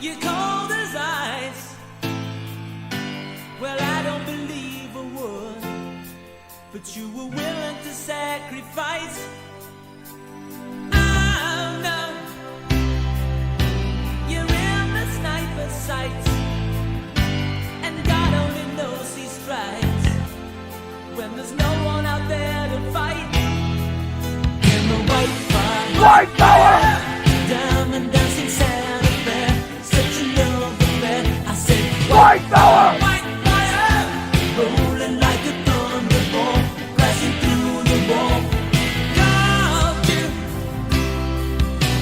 You're cold as ice. Well, I don't believe a word, but you were willing to sacrifice. Oh no, you're in the sniper's sights, and God only knows he strikes when there's no one out there to fight. In the white fire, White power! diamond dancing Santa Fe, such a love affair. I said, White power! white fire, rolling like a thunderbolt, crashing through the wall. Loved you,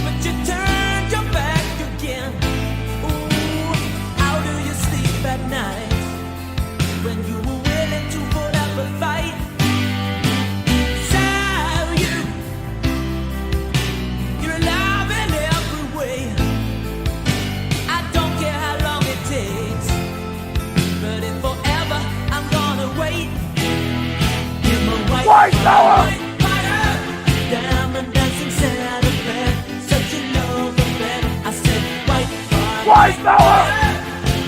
but you turned your back again. Ooh, how do you sleep at night when you were willing to put up a fight? So you're alive in every way. I don't care how long it takes, but if forever I'm gonna wait. You're my White power! white fire, diamond dancing Santa Fe, such a love affair. I said white fire, White power!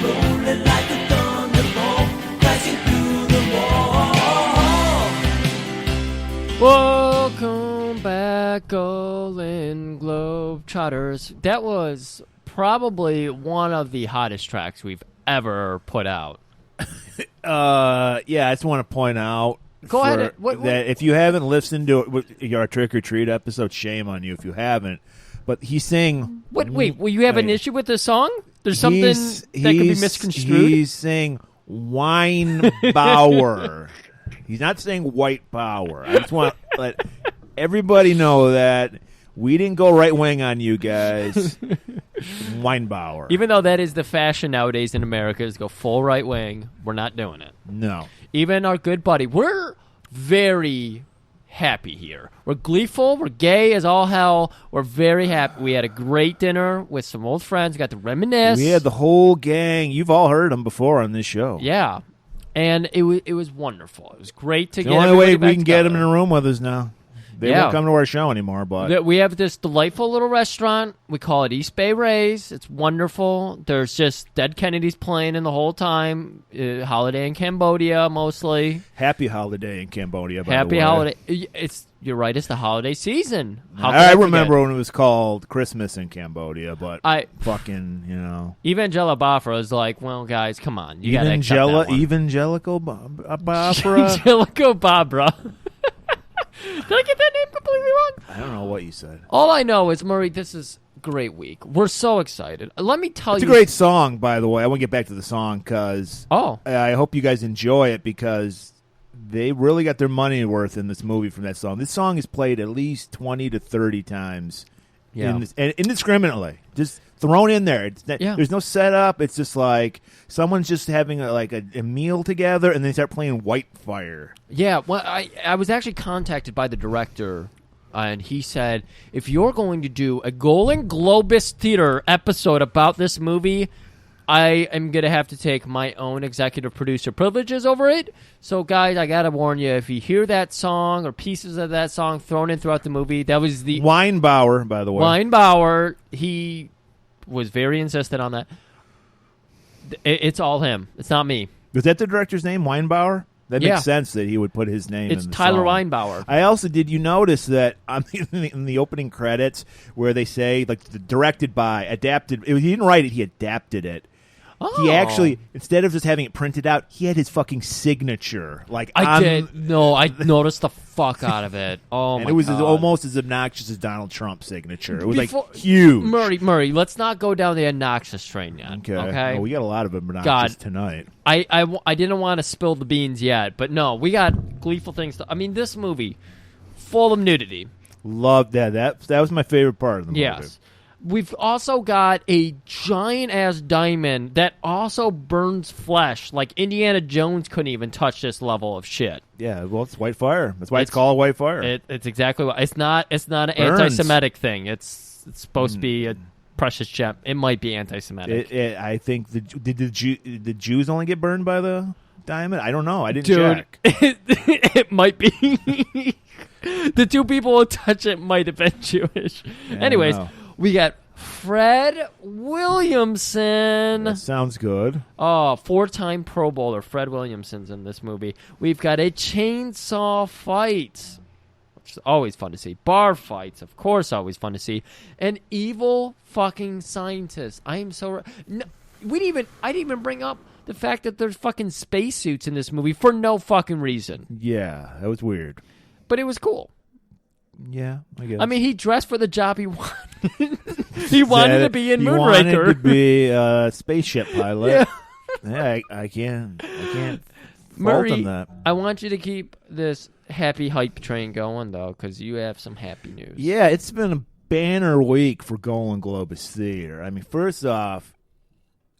rolling like a thunderbolt, crashing through the wall. Welcome back, Golan-globus. That was probably one of the hottest tracks we've ever put out. Yeah, I just want to point out Go ahead. What- that if you haven't listened to our Trick or Treat episode, shame on you if you haven't. But he's saying... Wait, will you have an issue with this song? There's something that could be misconstrued? He's saying Weinbauer. He's not saying white power. I just want to let everybody know that we didn't go right wing on you guys. Weinbauer. Even though that is the fashion nowadays in America is go full right wing, we're not doing it. No. Even our good buddy, we're very happy here. We're gleeful. We're gay as all hell. We're very happy. We had a great dinner with some old friends. Got to reminisce. We had the whole gang. You've all heard them before on this show. Yeah, and it was wonderful. It was great to The get only everybody way back we can get them in together. a room with us now. They Yeah. won't come to our show anymore, but We have this delightful little restaurant. We call it East Bay Rays. It's wonderful. There's just Dead Kennedys playing in the whole time. Holiday in Cambodia mostly. happy holiday in Cambodia, by the Happy way. holiday. You're right. It's the holiday season. How could I forget? remember when it was called Christmas in Cambodia, but I fucking, you know. Evangela Bafra is like, well, guys, come on. You gotta accept that one. Evangelical Bafra? Evangelico Barbara. Did I get that name completely wrong? I don't know what you said. All I know is, Murray, this is a great week. We're so excited. Let me tell It's a you. great song, by the way. I want to get back to the song because Oh. I hope you guys enjoy it because they really got their money worth in this movie from that song. This song is played at least 20 to 30 times. Yeah. And indiscriminately. Just thrown in there. Yeah. There's no setup. It's just like someone's just having a meal together and they start playing White Fire. Yeah, well, I was actually contacted by the director, and he said, if you're going to do a Golan-globus theater episode about this movie, I am going to have to take my own executive producer privileges over it. So, guys, I got to warn you, if you hear that song or pieces of that song thrown in throughout the movie, that was the Weinbauer, by the way. Weinbauer. He was very insistent on that. It's all him. It's not me. Was that the director's name, Weinbauer? That Yeah. makes sense that he would put his name It's in the Tyler song. Weinbauer. I also, did you notice that in the opening credits where they say, like, directed by, adapted, he didn't write it, he adapted it. Oh. He actually, instead of just having it printed out, he had his fucking signature. Like I did. No, I noticed the fuck out of it. Oh, and my it was God. almost as obnoxious as Donald Trump's signature. It was Before- like huge. Murray, let's not go down the obnoxious train yet. Okay. Oh, we got a lot of obnoxious God. tonight. I didn't want to spill the beans yet, but no, we got gleeful things. I mean, this movie, full of nudity. Loved that. That was my favorite part of the movie. Yes. We've also got a giant-ass diamond that also burns flesh. Like, Indiana Jones couldn't even touch this level of shit. Yeah, well, it's White Fire. That's why it's called White Fire. It's exactly what. It's not an Burns. anti-Semitic thing. It's supposed to be a precious gem. It might be anti-Semitic. I think did the Jews only get burned by the diamond? I don't know. I didn't Dude, check. it might be. The two people who touch it might have been Jewish. Yeah, I Anyways, don't know. we got Fred Williamson. That sounds good. Oh, 4-time Pro Bowler Fred Williamson's in this movie. We've got a chainsaw fight, which is always fun to see. Bar fights, of course, always fun to see. An evil fucking scientist. I am so... No, I didn't even bring up the fact that there's fucking spacesuits in this movie for no fucking reason. Yeah, that was weird. But it was cool. Yeah, I guess. I mean, he dressed for the job he wanted. He wanted to be in Moonraker. He wanted to be a spaceship pilot. Yeah, I can't fault Murray, him that. I want you to keep this happy hype train going, though, because you have some happy news. Yeah, it's been a banner week for golan-globus theater. I mean, first off,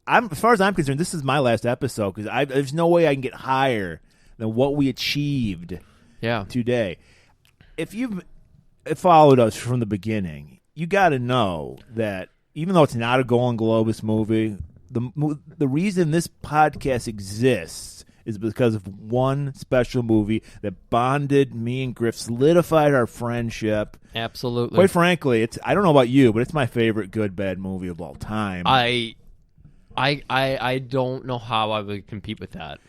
as far as I'm concerned, this is my last episode because there's no way I can get higher than what we achieved today. If you've followed us from the beginning, you got to know that even though it's not a golan-globus movie, the reason this podcast exists is because of one special movie that bonded me and Griff, solidified our friendship. Absolutely. Quite frankly, I don't know about you, but it's my favorite good bad movie of all time. I don't know how I would compete with that.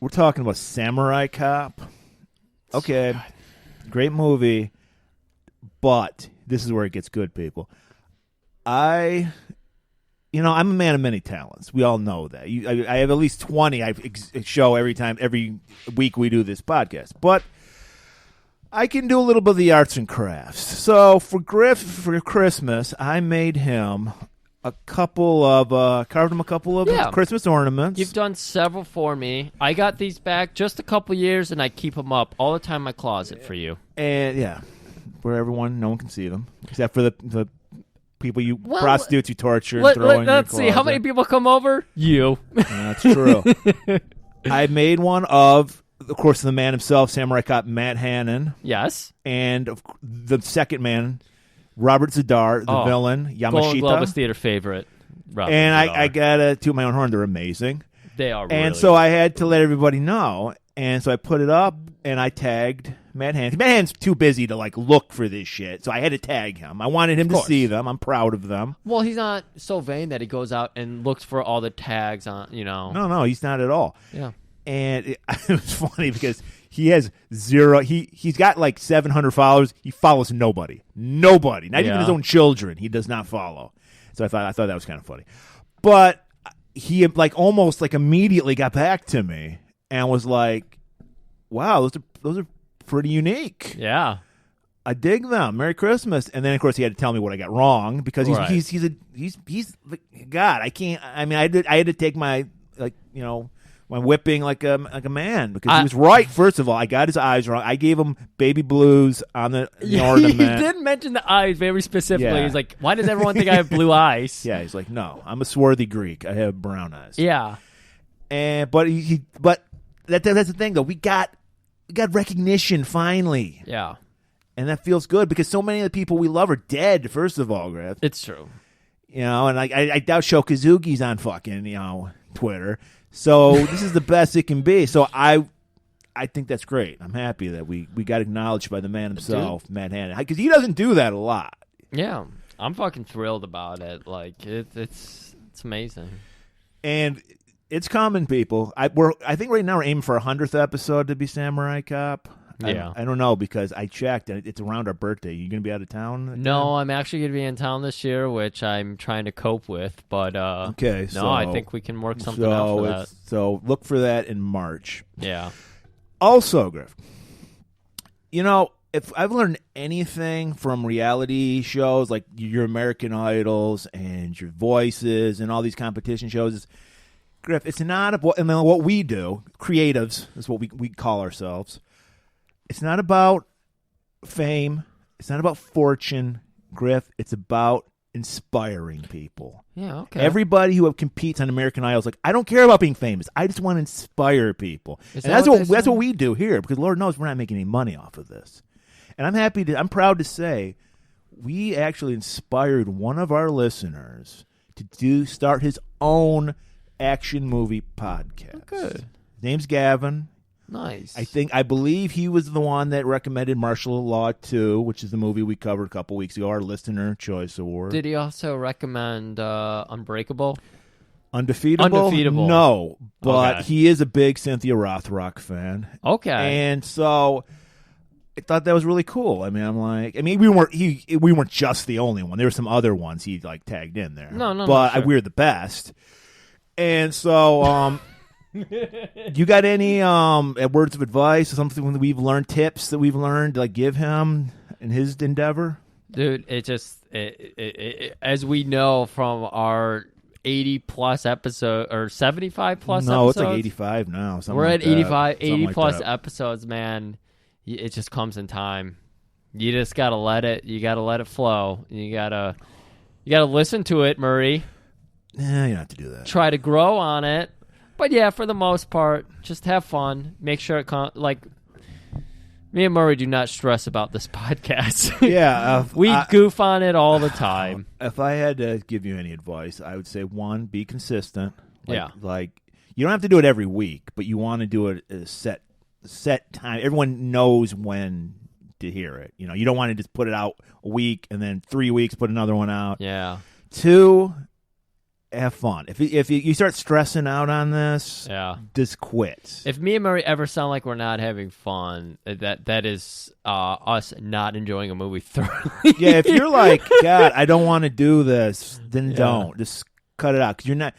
We're talking about Samurai Cop. Okay, great movie, but this is where it gets good, people. I'm a man of many talents. We all know that. I have at least 20 I show every week we do this podcast. But I can do a little bit of the arts and crafts. So for Griff, for Christmas, I made him carved him a couple of Christmas ornaments. You've done several for me. I got these back just a couple years, and I keep them up all the time in my closet for you. And where no one can see them except for the people prostitutes you torture and throw in your closet. Let's see. How many people come over? You. That's true. I made one of course, the man himself, Samurai Cop Matt Hannon. Yes. And the second man, Robert Zadar, the villain, Yamashita. Golan-globus theater favorite. Robert and I got to toot my own horn. They're amazing. They are And so I had to let everybody know. And so I put it up, and I tagged Matt Hannon. Matt Hannon's too busy to, look for this shit. So I had to tag him. I wanted him to see them. I'm proud of them. Well, he's not so vain that he goes out and looks for all the tags on, No, he's not at all. Yeah. And it was funny because he has zero. He's got 700 followers. He follows nobody. Nobody. Not even his own children. He does not follow. So I thought that was kind of funny. But he almost immediately got back to me and was like, "Wow, those are pretty unique. Yeah, I dig them. Merry Christmas." And then of course he had to tell me what I got wrong because he's God. I can't. I mean, I had to take my my whipping like a man because he was right. First of all, I got his eyes wrong. I gave him baby blues on the ornament. He did mention the eyes very specifically. Yeah. He's like, "Why does everyone think I have blue eyes?" Yeah, he's like, "No, I'm a swarthy Greek. I have brown eyes." Yeah, but that's the thing though. We got recognition finally. Yeah, and that feels good because so many of the people we love are dead. First of all, Griff. It's true. And I doubt Shokazuki's on fucking Twitter. So this is the best it can be. So I think that's great. I'm happy that we got acknowledged by the man himself, Matt Hannon, because he doesn't do that a lot. Yeah, I'm fucking thrilled about it. It's amazing, and it's coming, people. I think right now we're aiming for 100th episode to be Samurai Cop. Yeah, I don't know because I checked and it's around our birthday. You gonna be out of town? No, I'm actually gonna be in town this year, which I'm trying to cope with. But okay, no, I think we can work something out for that. So look for that in March. Yeah. Also, Griff, if I've learned anything from reality shows like your American Idols and your Voices and all these competition shows is, Griff, it's not about, and then what we do, creatives is what we call ourselves. It's not about fame. It's not about fortune, Griff. It's about inspiring people. Yeah, okay. Everybody who competes on American Idol is like, I don't care about being famous. I just want to inspire people. And that's what we do here because Lord knows we're not making any money off of this. And I'm proud to say we actually inspired one of our listeners to start his own action movie podcast. Oh, good. His name's Gavin. Nice. I believe he was the one that recommended Martial Law 2, which is the movie we covered a couple weeks ago, our Listener Choice Award. Did he also recommend Unbreakable? Undefeatable? No, but Okay. he is a big Cynthia Rothrock fan. Okay. And so I thought that was really cool. I mean, we weren't just the only one. There were some other ones he like tagged in there. No, but sure. we're the best. And so, you got any words of advice or something that we've learned, tips that we've learned to like give him in his endeavor? Dude, as we know from our 80-plus episode or 75-plus No, episodes. it's like 85 now. We're at 85, Something like 80-plus that. episodes, man. It just comes in time. You just got to let it flow. You got to listen to it, Murray. You don't have to do that. Try to grow on it. But yeah, for the most part, just have fun. Make sure it me and Murray do not stress about this podcast. Yeah. We goof on it all the time. If I had to give you any advice, I would say, one, be consistent. Yeah. Like, you don't have to do it every week, but you want to do it at a set time. Everyone knows when to hear it. You don't want to just put it out a week and then 3 weeks put another one out. Yeah. 2, have fun. If you start stressing out on this, Yeah. just quit. If me and Murray ever sound like we're not having fun, that is us not enjoying a movie thoroughly. Yeah, if you're like, God, I don't want to do this, then don't. Just cut it out, because you're not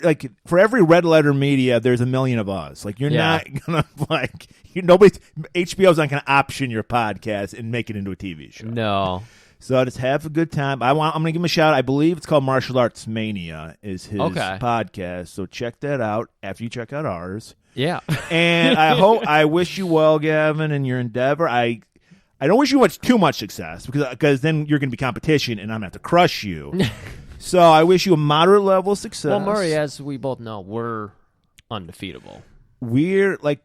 like, for every red letter media, there's a million of us. Like, you're not gonna like, HBO's not gonna option your podcast and make it into a TV show. No. So just have a good time. I'm gonna give him a shout. I believe it's called Martial Arts Mania is his podcast. So check that out after you check out ours. Yeah. And I wish you well, Gavin, in your endeavor. I don't wish you too much success, because then you're gonna be competition and I'm gonna have to crush you. So I wish you a moderate level of success. Well, Murray, as we both know, we're undefeatable. We're like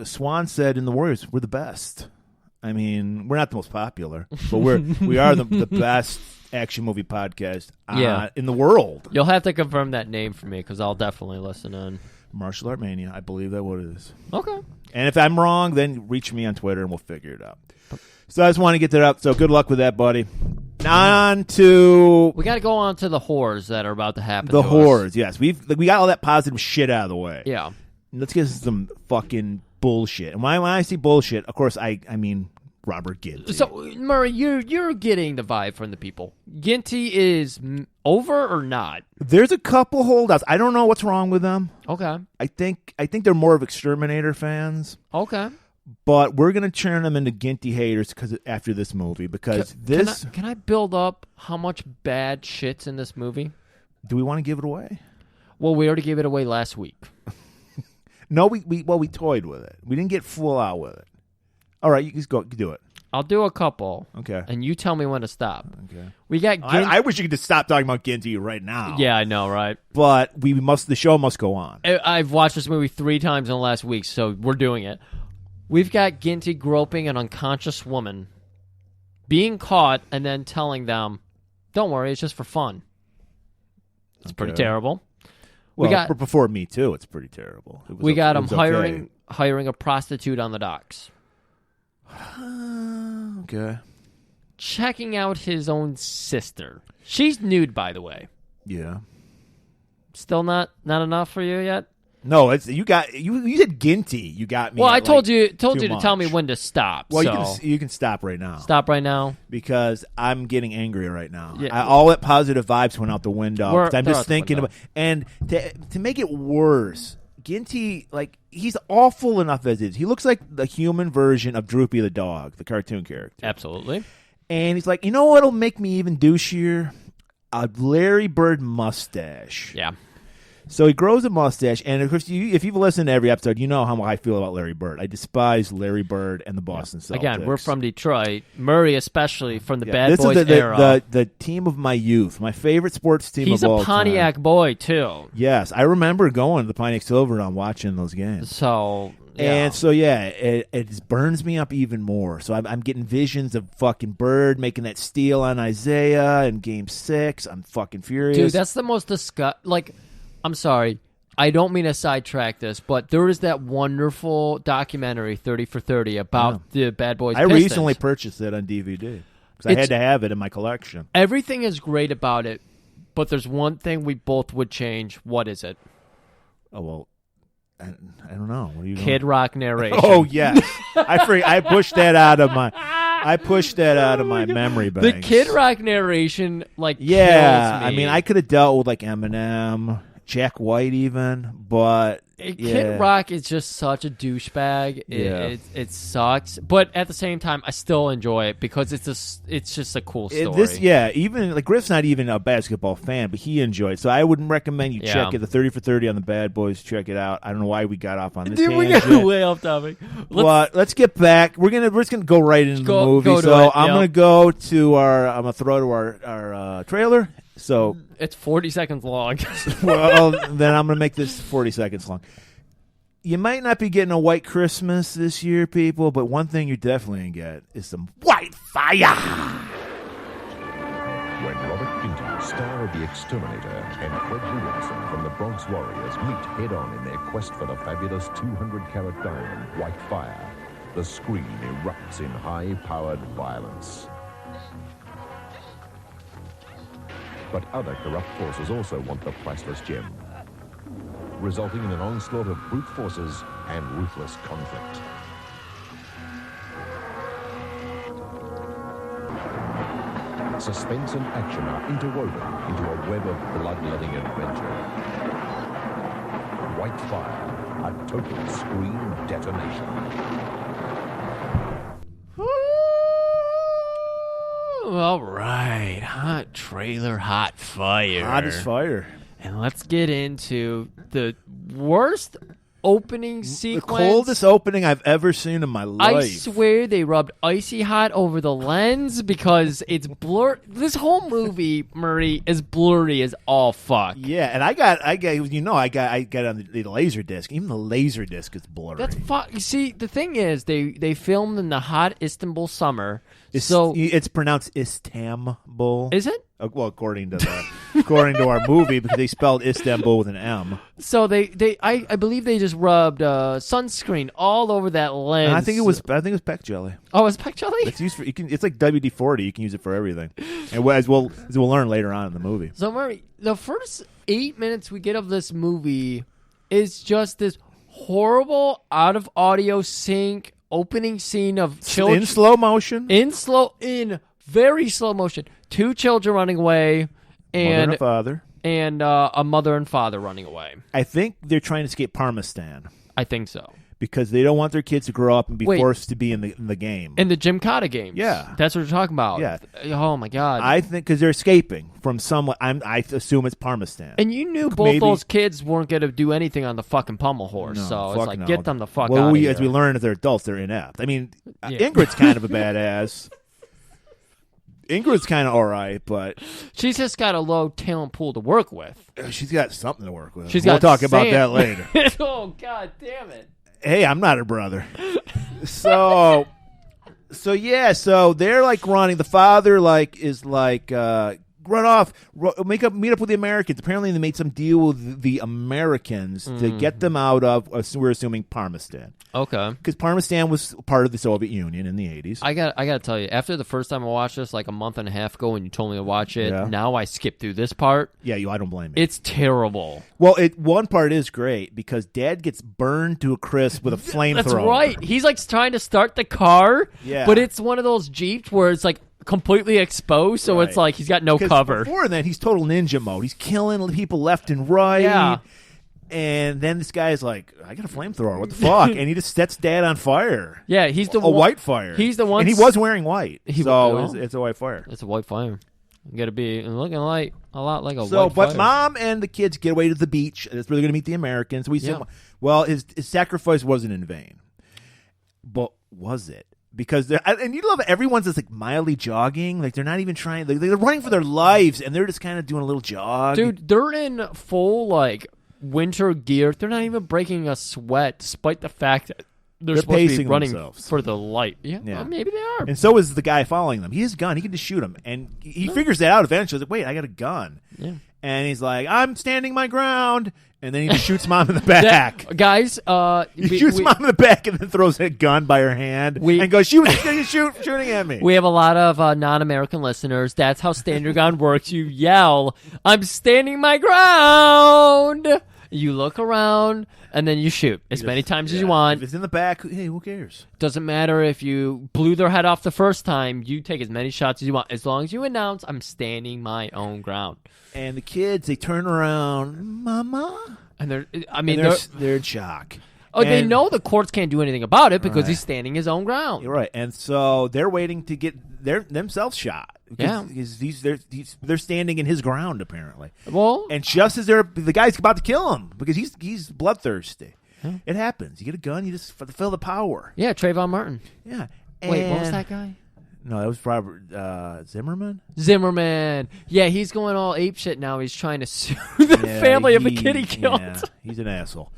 Swan said in the Warriors, we're the best. I mean, we're not the most popular, but we are the best action movie podcast in the world. You'll have to confirm that name for me, because I'll definitely listen in. Martial Art Mania, I believe that's what it is. Okay. And if I'm wrong, then reach me on Twitter and we'll figure it out. So I just want to get that up. So good luck with that, buddy. On to We got to go on to the whores that are about to happen. the to whores. us. Yes, we got all that positive shit out of the way. Yeah. Let's get some fucking bullshit. And when I see bullshit, of course, I mean Robert Ginty. So Murray, you're getting the vibe from the people. Ginty is over or not? There's a couple holdouts. I don't know what's wrong with them. Okay. I think they're more of Exterminator fans. Okay. But we're gonna turn them into Ginty haters after this movie, because Can I build up how much bad shit's in this movie? Do we want to give it away? Well, we already gave it away last week. No, we toyed with it. We didn't get full out with it. All right, you just go do it. I'll do a couple. Okay. And you tell me when to stop. Okay. We got Ginty. I wish you could just stop talking about Ginty right now. Yeah, I know, right? But the show must go on. I've watched this movie 3 times in the last week, so we're doing it. We've got Ginty groping an unconscious woman, being caught, and then telling them, "Don't worry, it's just for fun." It's pretty terrible. Well, before Me Too, it's pretty terrible. We got him okay. hiring a prostitute on the docks. Okay. Checking out his own sister. She's nude, by the way. Yeah. Still not enough for you yet? No, you said Ginty. You got me. Well, I told you too to tell me much. when to stop. Well, so. you can stop right now. Stop right now. Because I'm getting angry right now. Yeah. All that positive vibes went out the window. 'Cause I'm They're just out the thinking window. about, and to make it worse, Ginty, like, he's awful enough as is. He looks like the human version of Droopy the dog, the cartoon character. Absolutely. And he's like, you know what'll make me even douchier? A Larry Bird mustache. Yeah. So he grows a mustache, and of course, if you've listened to every episode, you know how I feel about Larry Bird. I despise Larry Bird and the Boston Celtics. Again, we're from Detroit. Murray, especially from the Bad this Boys is era. the team of my youth, my favorite sports team He's of all a Pontiac time. boy, too. Yes, I remember going to the Pontiac Silverdome watching those games. So, yeah. And so, it just burns me up even more. So I'm getting visions of fucking Bird making that steal on Isaiah in Game 6. I'm fucking furious. Dude, that's the most I'm sorry. I don't mean to sidetrack this, but there is that wonderful documentary, 30 for 30, about the Bad Boys I Pistons. recently purchased it on DVD because I had to have it in my collection. Everything is great about it, but there's one thing we both would change. What is it? Oh, well, I don't know. What are you Kid doing? Rock narration. Oh, yes. I pushed that out of my... memory banks. The Kid Rock narration, kills me. I mean, I could have dealt with, Eminem, Jack White even, but... Kid Rock is just such a douchebag. It sucks, but at the same time, I still enjoy it because it's just a cool story. Even Griff's not even a basketball fan, but he enjoyed it. So I wouldn't recommend you check it. The 30 for 30 on the Bad Boys, check it out. I don't know why we got off on this. Dude, we got way off topic. Let's get back. We're just gonna go right into the movie. I'm gonna go to I'm gonna throw to our trailer. So it's 40 seconds long. Well, then I'm going to make this 40 seconds long. You might not be getting a white Christmas this year, people, but one thing you're definitely going to get is some white fire. When Robert Ginty, star of The Exterminator, and Fred Williamson from the Bronx Warriors meet head-on in their quest for the fabulous 200-carat diamond, White Fire, the screen erupts in high-powered violence. But other corrupt forces also want the priceless gem, resulting in an onslaught of brute forces and ruthless conflict. Suspense and action are interwoven into a web of blood-letting adventure. White Fire, a total screen detonation. All right, hot trailer, hot fire. Hot as fire. And let's get into the worst opening sequence. The coldest opening I've ever seen in my life. I swear they rubbed icy hot over the lens because it's blurry. This whole movie, Murray, is blurry as all fuck. Yeah, and I got on the laser disc. Even the laser disc is blurry. That's fuck. You see, the thing is, they filmed in the hot Istanbul summer. It's pronounced Istanbul. Is it? Well, according to our movie, because they spelled Istanbul with an M. So I believe they just rubbed sunscreen all over that lens. And I think it was peck jelly. Oh, it's peck jelly? It's used for it's like WD-40. You can use it for everything. And as we'll learn later on in the movie. So Murray, the first 8 minutes we get of this movie is just this horrible out of audio sync opening scene of children in slow motion. In very slow motion. Two children running away, and mother and a father, and a mother and father running away. I think they're trying to escape Parmistan. I think so. Because they don't want their kids to grow up and be forced to be in the game. In the Gymkhana games. Yeah. That's what you're talking about. Yeah. Oh, my God. I think because they're escaping from someone. I assume it's Parmistan. And you knew both those kids weren't going to do anything on the fucking pommel horse. No, so it's like, no. get them the fuck out of here. As we learn as they're adults, they're inept. I mean, Ingrid's kind of a badass. Ingrid's kind of all right, but... She's just got a low talent pool to work with. She's got something to work with. We'll talk about that later. Oh, God damn it. Hey, I'm not her brother. So they're like running. The father is run off, meet up with the Americans. Apparently, they made some deal with the Americans to get them out of. We're assuming Parmistan. Okay, because Parmistan was part of the Soviet Union in the 80s. I got to tell you, after the first time I watched this, like a month and a half ago, when you told me to watch it, now I skip through this part. Yeah, I don't blame you. It's terrible. Well, one part is great because Dad gets burned to a crisp with a flamethrower. That's right. He's like trying to start the car, but it's one of those Jeeps where it's like completely exposed, so it's like he's got no cover. Before that, he's total ninja mode. He's killing people left and right. Yeah. And then this guy's like, I got a flamethrower. What the fuck? And he just sets Dad on fire. Yeah, he's the white fire. He's the one, and he was wearing white. It's a white fire. It's a white fire. You got to be looking like a lot like a white fire. But Mom and the kids get away to the beach. That's where they're going to meet the Americans. His sacrifice wasn't in vain. But was it? Because and you love it. Everyone's just like mildly jogging, like they're not even trying. They're running for their lives, and they're just kind of doing a little jog. Dude, they're in full like winter gear. They're not even breaking a sweat, despite the fact that they're supposed to be running themselves for the light. Yeah, well, maybe they are. And so is the guy following them. He has a gun. He can just shoot him, and he figures that out eventually. He's like, wait, I got a gun. Yeah. And he's like, I'm standing my ground. And then he just shoots Mom in the back. Guys, He shoots Mom in the back and then throws a gun by her hand and goes, shooting at me. We have a lot of non-American listeners. That's how stand your ground works. You yell, I'm standing my ground. You look around, and then you shoot as many times as you want. If it's in the back, hey, who cares? Doesn't matter if you blew their head off the first time. You take as many shots as you want. As long as you announce, I'm standing my own ground. And the kids, they turn around, Mama? And they're in shock. Oh, they know the courts can't do anything about it because he's standing his own ground. You're right. And so they're waiting to get themselves shot. Because they're standing in his ground, apparently. Well, and just as the guy's about to kill him because he's bloodthirsty. Huh? It happens. You get a gun, you just feel the power. Yeah, Trayvon Martin. Yeah. Wait, what was that guy? No, that was Robert Zimmerman. Zimmerman. Yeah, he's going all apeshit now. He's trying to sue the family of the kid he killed. Yeah, he's an asshole.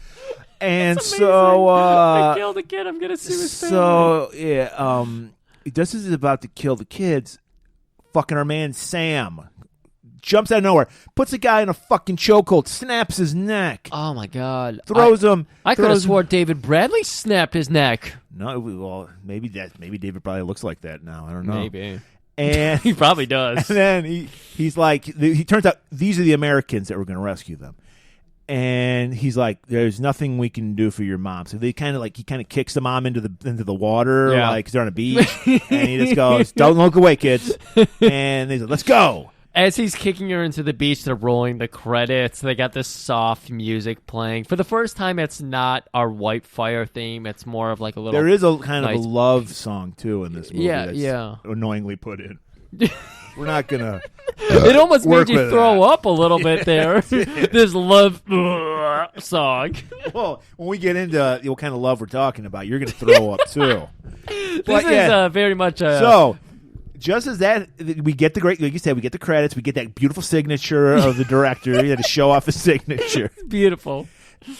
And so I killed a kid. I'm gonna sue his family. So yeah, just as he's about to kill the kids, fucking our man Sam jumps out of nowhere, puts a guy in a fucking chokehold, snaps his neck. Oh my god! Throws him. I could have swore David Bradley snapped his neck. No, well, maybe David probably looks like that now. I don't know. Maybe. And he probably does. And then he's like, he turns out these are the Americans that were going to rescue them. And he's like, "There's nothing we can do for your mom." So he kind of kicks the mom into the water, like they're on a beach, and he just goes, "Don't look away, kids." And he's like, "Let's go." As he's kicking her into the beach, they're rolling the credits. They got this soft music playing. For the first time, it's not our White Fire theme. It's more of like a little. There is a kind of a love song too in this movie. Yeah. Annoyingly put in. We're not gonna. It almost made you throw up a little bit there. This love song. Well, when we get into what kind of love we're talking about, you're gonna throw up too. This is very much a. So, just as that, we get the great, like you said, we get the credits, we get that beautiful signature of the director. He had to show off his signature. Beautiful.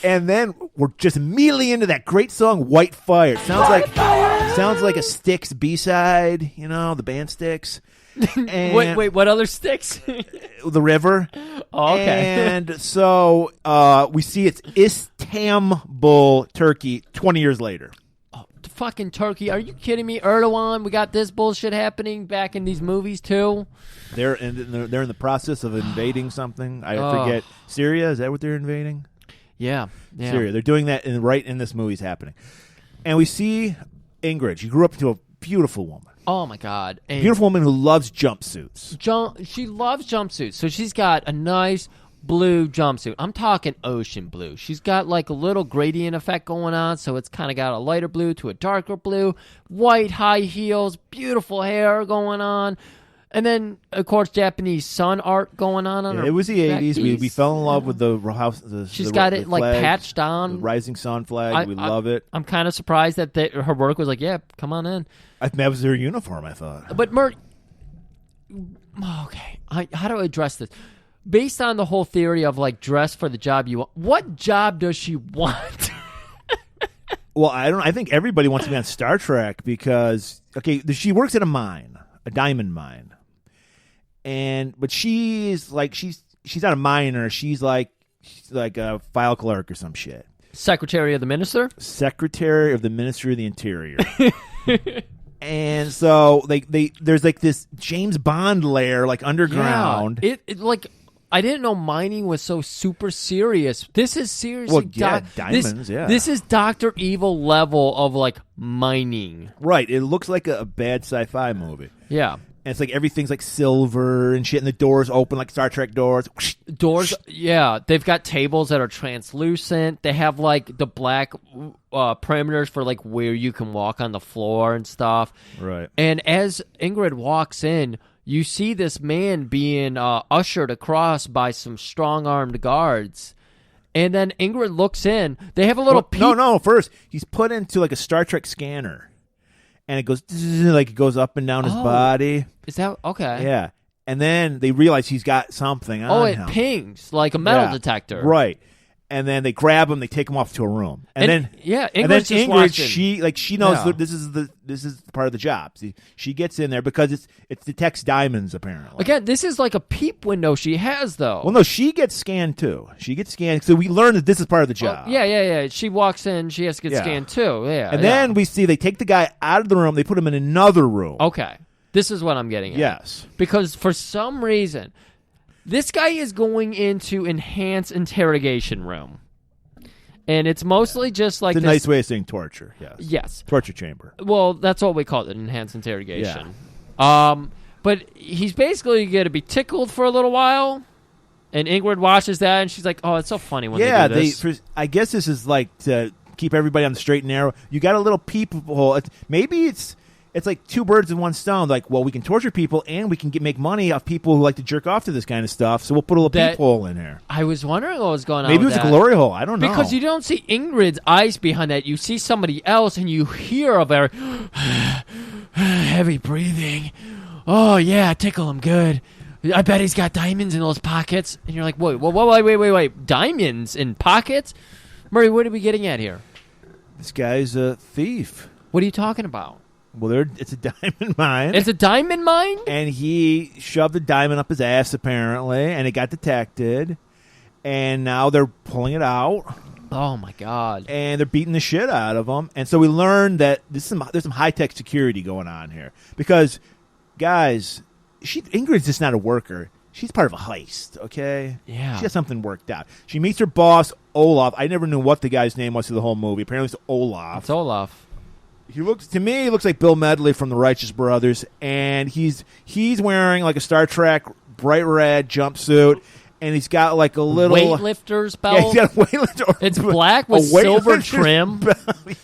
And then we're just immediately into that great song, "White Fire." It sounds like a Styx B-side, the band Styx. And wait, what other Styx? The river. Oh, okay. And so we see it's Istanbul, Turkey, 20 years later. Oh, fucking Turkey. Are you kidding me? Erdogan, we got this bullshit happening back in these movies too? They're in the process of invading something. I forget. Syria, is that what they're invading? Yeah. Syria. They're doing that right in this movie's happening. And we see Ingrid. She grew up into a beautiful woman. Oh, my God. And beautiful woman who loves jumpsuits. She loves jumpsuits. So she's got a nice blue jumpsuit. I'm talking ocean blue. She's got like a little gradient effect going on. So it's kind of got a lighter blue to a darker blue. White high heels. Beautiful hair going on. And then, of course, Japanese sun art going on. It was the 80s. We fell in love with the house. She's got it flag, like patched on. The rising sun flag. We love it. I'm kind of surprised that her work was like, yeah, come on in. That was their uniform, I thought. But okay, how do I address this? Based on the whole theory of like dress for the job you want, what job does she want? Well, I think everybody wants to be on Star Trek because she works at a diamond mine, but she's not a miner. She's like a file clerk or some shit. Secretary of the Minister. Secretary of the Ministry of the Interior. And so there's like this James Bond lair like underground. Yeah, it like I didn't know mining was so super serious. This is seriously diamonds. This is Dr. Evil level of like mining. Right. It looks like a bad sci-fi movie. Yeah. And it's like everything's like silver and shit, and the doors open like Star Trek doors. Doors, yeah. They've got tables that are translucent. They have like the black perimeters for like where you can walk on the floor and stuff. Right. And as Ingrid walks in, you see this man being ushered across by some strong-armed guards. And then Ingrid looks in. They have a little peek. No. First, he's put into like a Star Trek scanner. And it goes up and down his body. Is that okay? Yeah. And then they realize he's got something on him. It pings like a metal detector. Right. And then they grab him, they take him off to a room, and then Ingrid's just Ingrid, watching. she knows Yeah. that this is part of the job. See, she gets in there because it detects diamonds apparently. Again, this is like a peep window she has, though. Well, no, she gets scanned too. She gets scanned, so we learn that this is part of the job. Yeah. She walks in, she has to get Yeah. scanned too. Yeah, And then we see they take the guy out of the room, they put him in another room. okay, this is what I'm getting at. Yes. Because for some reason, this guy is going into enhanced interrogation room. And it's mostly just like It's a this. nice way of saying torture. Yes. Yes. Torture chamber. Well, that's what we call it, enhanced interrogation. But he's basically going to be tickled for a little while. And Ingrid watches that, and she's like, "Oh, it's so funny when they do this." I guess this is like to keep everybody on the straight and narrow. You got a little peephole. Maybe it's like two birds in one stone. Like, well, we can torture people, and we can make money off people who like to jerk off to this kind of stuff. So we'll put a little peephole in here. I was wondering what was going on. Maybe it with was that. a glory hole. I don't know. Because you don't see Ingrid's eyes behind that. You see somebody else, and you hear a very heavy breathing. Oh, yeah, tickle him good. I bet he's got diamonds in those pockets. And you're like, wait. Diamonds in pockets? Murray, what are we getting at here? This guy's a thief. What are you talking about? Well, it's a diamond mine. It's a diamond mine? And he shoved a diamond up his ass, apparently, and it got detected. And now they're pulling it out. Oh, my God. And they're beating the shit out of him. And so we learned that there's some high-tech security going on here. Because, guys, Ingrid's just not a worker. She's part of a heist, okay? Yeah. She has something worked out. She meets her boss, Olaf. I never knew what the guy's name was through the whole movie. Apparently it's Olaf. It's Olaf. He looks like Bill Medley from the Righteous Brothers, and he's wearing like a Star Trek bright red jumpsuit, and he's got like a little weightlifter's belt. Yeah, he's got a weightlifter. It's black with silver trim,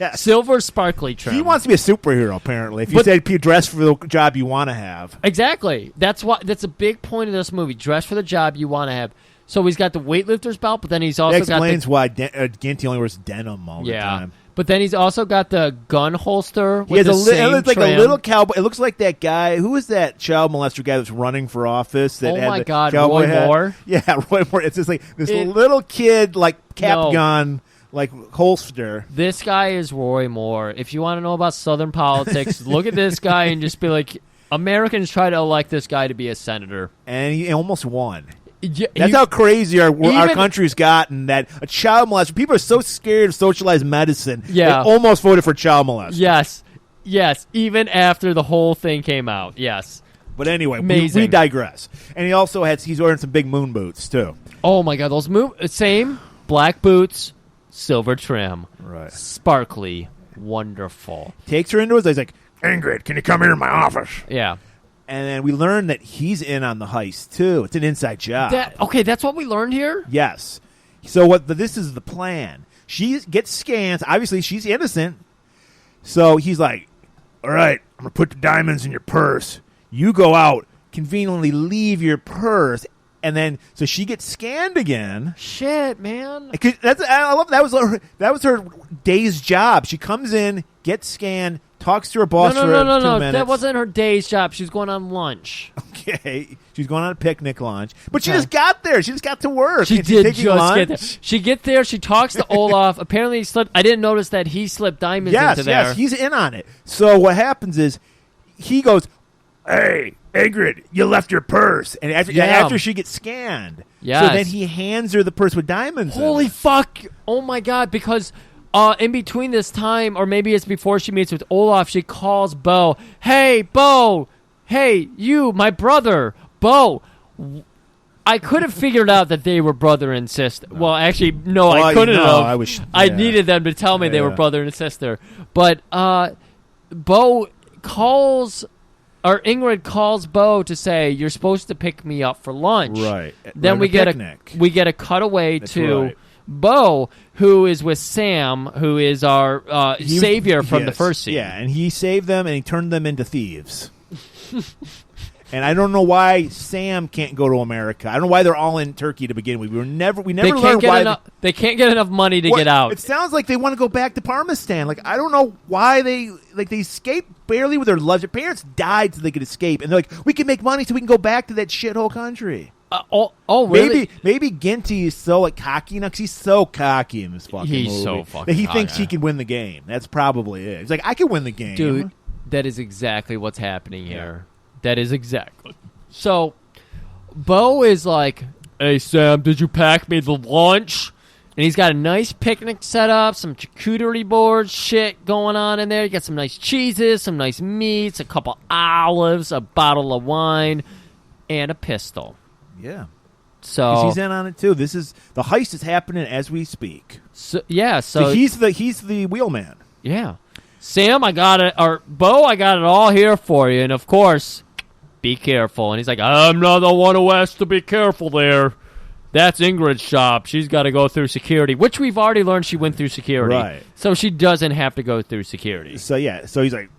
yes. silver sparkly trim. He wants to be a superhero. Apparently, if you said dress for the job you want to have, exactly. That's a big point of this movie. Dress for the job you want to have. So he's got the weightlifter's belt, but then he's also that explains why Ginty only wears denim all the time. But then he's also got the gun holster He has with the same it looks like trim. a little cowboy. It looks like that guy. Who is that child molester guy that's running for office? That Oh had my the God, cowboy Roy hat? Moore? Yeah, Roy Moore. It's just like this little kid, like gun, like holster. This guy is Roy Moore. If you want to know about Southern politics, look at this guy and just be like, Americans try to elect this guy to be a senator. And he almost won. Yeah, That's how crazy our country's gotten, that a child molester, people are so scared of socialized medicine, they almost voted for child molester. Yes, even after the whole thing came out, yes. But anyway, we digress. And he's wearing some big moon boots, too. Oh, my God, those same black boots, silver trim. Right. Sparkly, wonderful. Takes her into his, he's like, Ingrid, can you come here in my office? Yeah. And then we learn that he's in on the heist, too. It's an inside job. That's what we learned here? Yes. So this is the plan. She gets scans. Obviously, she's innocent. So he's like, all right, I'm going to put the diamonds in your purse. You go out, conveniently leave your purse. And then, so she gets scanned again. Shit, man. I love that was her day's job. She comes in, gets scanned, talks to her boss for 2 minutes. That wasn't her day's job. She was going on lunch. Okay. She's going on a picnic lunch. But she just got there. She just got to work. She did just get there. She gets there. She talks to Olaf. Apparently he slipped. I didn't notice that he slipped diamonds into there. Yes, he's in on it. So what happens is he goes, hey, Ingrid, you left your purse. And after she gets scanned. Yes. So then he hands her the purse with diamonds in Holy it. fuck. Oh, my God. Because in between this time, or maybe it's before she meets with Olaf, she calls Bo. Hey, Bo. Hey, you, my brother. Bo. I could have figured out that they were brother and sister. Well, actually, no, I couldn't have. I needed them to tell me they were brother and sister. But Bo calls... Or Ingrid calls Bo to say, you're supposed to pick me up for lunch. Right. Then we get a cutaway to Bo, who is with Sam, who is our savior from the first scene. Yeah, and he saved them and he turned them into thieves. And I don't know why Sam can't go to America. I don't know why they're all in Turkey to begin with. We never learned why they can't get enough money to get out. It sounds like they want to go back to Parmistan. Like, I don't know why they escaped barely with their lives. Their parents died so they could escape, and they're like, we can make money so we can go back to that shithole country. Really? Maybe Ginty is so like cocky now because he's so cocky in this fucking movie. He's so fucking that he cocky. thinks he can win the game. That's probably it. He's like, I can win the game, Dude, that is exactly what's happening here. That is exactly. So, Bo is like, "Hey, Sam, did you pack me the lunch?" And he's got a nice picnic set up, some charcuterie board shit going on in there. You got some nice cheeses, some nice meats, a couple olives, a bottle of wine, and a pistol. Yeah. So 'cause he's in on it too. The heist is happening as we speak. So he's the wheelman. Yeah. Sam, I got it. Or Bo, I got it all here for you. And of course, be careful. And he's like, I'm not the one who has to be careful there. That's Ingrid's shop. She's got to go through security, which we've already learned she went through security. Right. So she doesn't have to go through security. So yeah. So he's like,